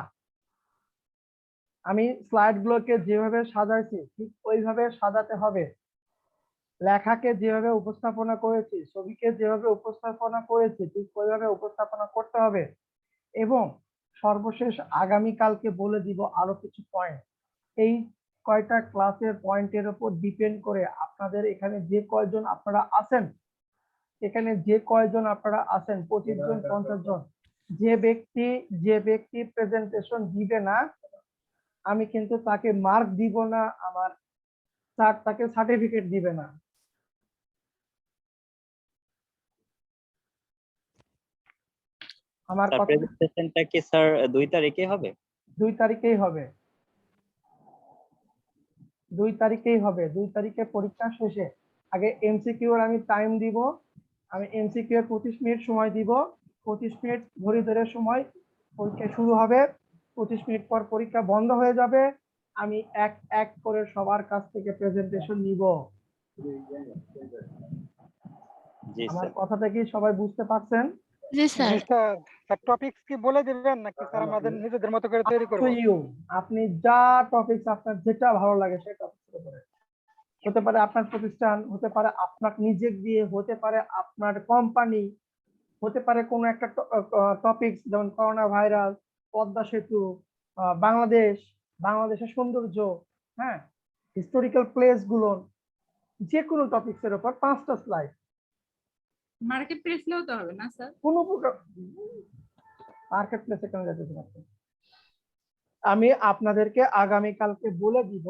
আমি স্লাইড গুলোকে যেভাবে সাজাইছি ঠিক ওইভাবে সাজাতে হবে। লেখাকে যেভাবে উপস্থাপনা করেছি, ছবিকে যেভাবে উপস্থাপনা করেছি ঠিক ওইভাবে উপস্থাপনা করতে হবে। এবং সর্বশেষ আগামীকালকে বলে দিব আরো কিছু পয়েন্ট। এই কয়টা ক্লাসের পয়েন্টের উপর ডিপেন্ড করে আপনাদের এখানে যে কয়জন আপনারা আছেন, 25 জন 50 জন, যে ব্যক্তি প্রেজেন্টেশন দিবে না আমি কিন্তু তাকে মার্ক দিব না, আমার স্যার তাকে সার্টিফিকেট দিবে না। আমার কথা প্রেজেন্টেশনটা কি স্যার 2 তারিখে হবে? 2 তারিখেই হবে। 2 তারিখেই হবে। 2 তারিখে পরীক্ষা শেষে আগে এমসিকিউ এর আমি টাইম দিব। আমি এমসিকিউ এর 25 মিনিট সময় দিব। 25 মিনিট ধরে ধরে সময়, পরীক্ষা শুরু হবে। 25 মিনিট পর পরীক্ষা বন্ধ হয়ে যাবে। আমি এক এক করে সবার কাছ থেকে প্রেজেন্টেশন নিব। জি আমার স্যার। কথাটা কি সবাই বুঝতে পারছেন? জি স্যার। স্যার টপিকস কি বলে দিবেন নাকি স্যার আমাদের নিজেদের মতো করে তৈরি করব? To you, আপনি যা টপিকস আপনার যেটা ভালো লাগে সেই টপিকস উপরে, হতে পারে আপনার প্রতিষ্ঠান, হতে পারে আপনার নিজে দিয়ে, হতে পারে আপনার কোম্পানি, হতে পারে কোনো একটা টপিকস যেমন করোনা ভাইরাস, পদ্মা সেতু, বাংলাদেশের সৌন্দর্য, হ্যাঁ, হিস্টোরিক্যাল প্লেস গুলো, যে কোনো টপিকস এর উপর 5টা স্লাইড। মার্কেট প্লেস নিয়েও তো হবে না স্যার? কোনো প্রকার মার্কেট প্লেসে কেন যেতে পারছেন? আমি আপনাদেরকে আগামীকালকে বলে দিব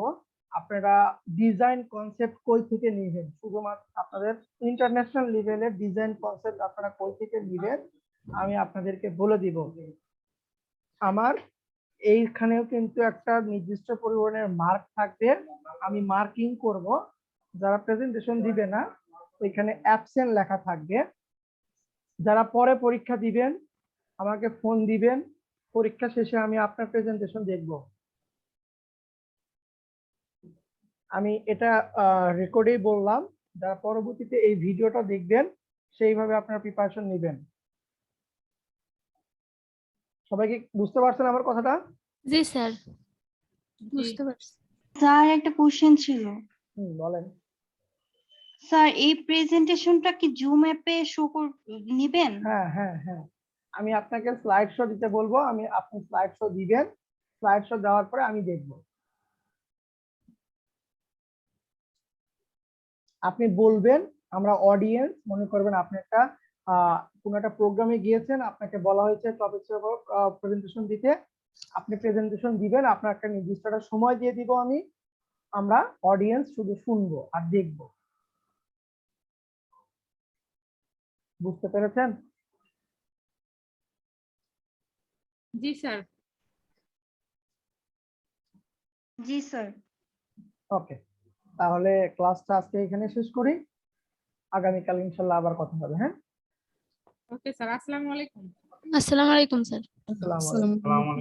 আপনারা ডিজাইন কনসেপ্ট কই থেকে নেবেন। শুধুমাত্র আপনাদের ইন্টারন্যাশনাল লেভেলের ডিজাইন কনসেপ্ট আপনারা কই থেকে নেবেন আমি আপনাদেরকে বলে দিব। আমার এইখানেও কিন্তু একটা নির্দিষ্ট পরিমাণের মার্ক থাকবে, আমি মার্কিং করব। যারা প্রেজেন্টেশন দিবে না ওইখানে অ্যাবসেন্ট লেখা থাকবে। যারা পরে পরীক্ষা দিবেন আমাকে ফোন দিবেন, পরীক্ষা শেষে আমি আপনার প্রেজেন্টেশন দেখব। আমি এটা রেকর্ডেই বললাম, যারা পরবর্তীতে এই ভিডিওটা দেখবেন সেইভাবে আপনারা প্রিপারেশন নেবেন। সবাই কি বুঝতে পারছেন আমার কথাটা? জি স্যার, বুঝতে পারছি। স্যার একটা কোশ্চেন ছিল। বলেন। স্যার এই প্রেজেন্টেশনটা কি জুম অ্যাপে শো নেবেন? হ্যাঁ হ্যাঁ হ্যাঁ, আমি আপনাকে স্লাইড শো দিতে বলবো, আপনি স্লাইড শো দিবেন। স্লাইড শো দেওয়ার পরে আমি দেখব। আপনি বলবেন, আমরা অডিয়েন্স মনে করবেন আপনি একটা কোনো একটা প্রোগ্রামে গিয়েছেন, আপনাকে বলা হয়েছে টপিকসের উপর প্রেজেন্টেশন দিতে, আপনি প্রেজেন্টেশন দিবেন, আপনার একটা নির্দিষ্ট একটা সময় দিয়ে দিব আমি, আমরা অডিয়েন্স শুধু শুনবো আর দেখব। বুঝতে পেরেছেন? জি স্যার। জি স্যার। ওকে, তাহলে ক্লাসটা আজকে এখানে শেষ করি। আগামীকাল ইনশাল্লাহ আবার কথা হবে। হ্যাঁ, ওকে স্যার, আসসালামু আলাইকুম। আসসালামু আলাইকুম স্যার। আসসালামু আলাইকুম।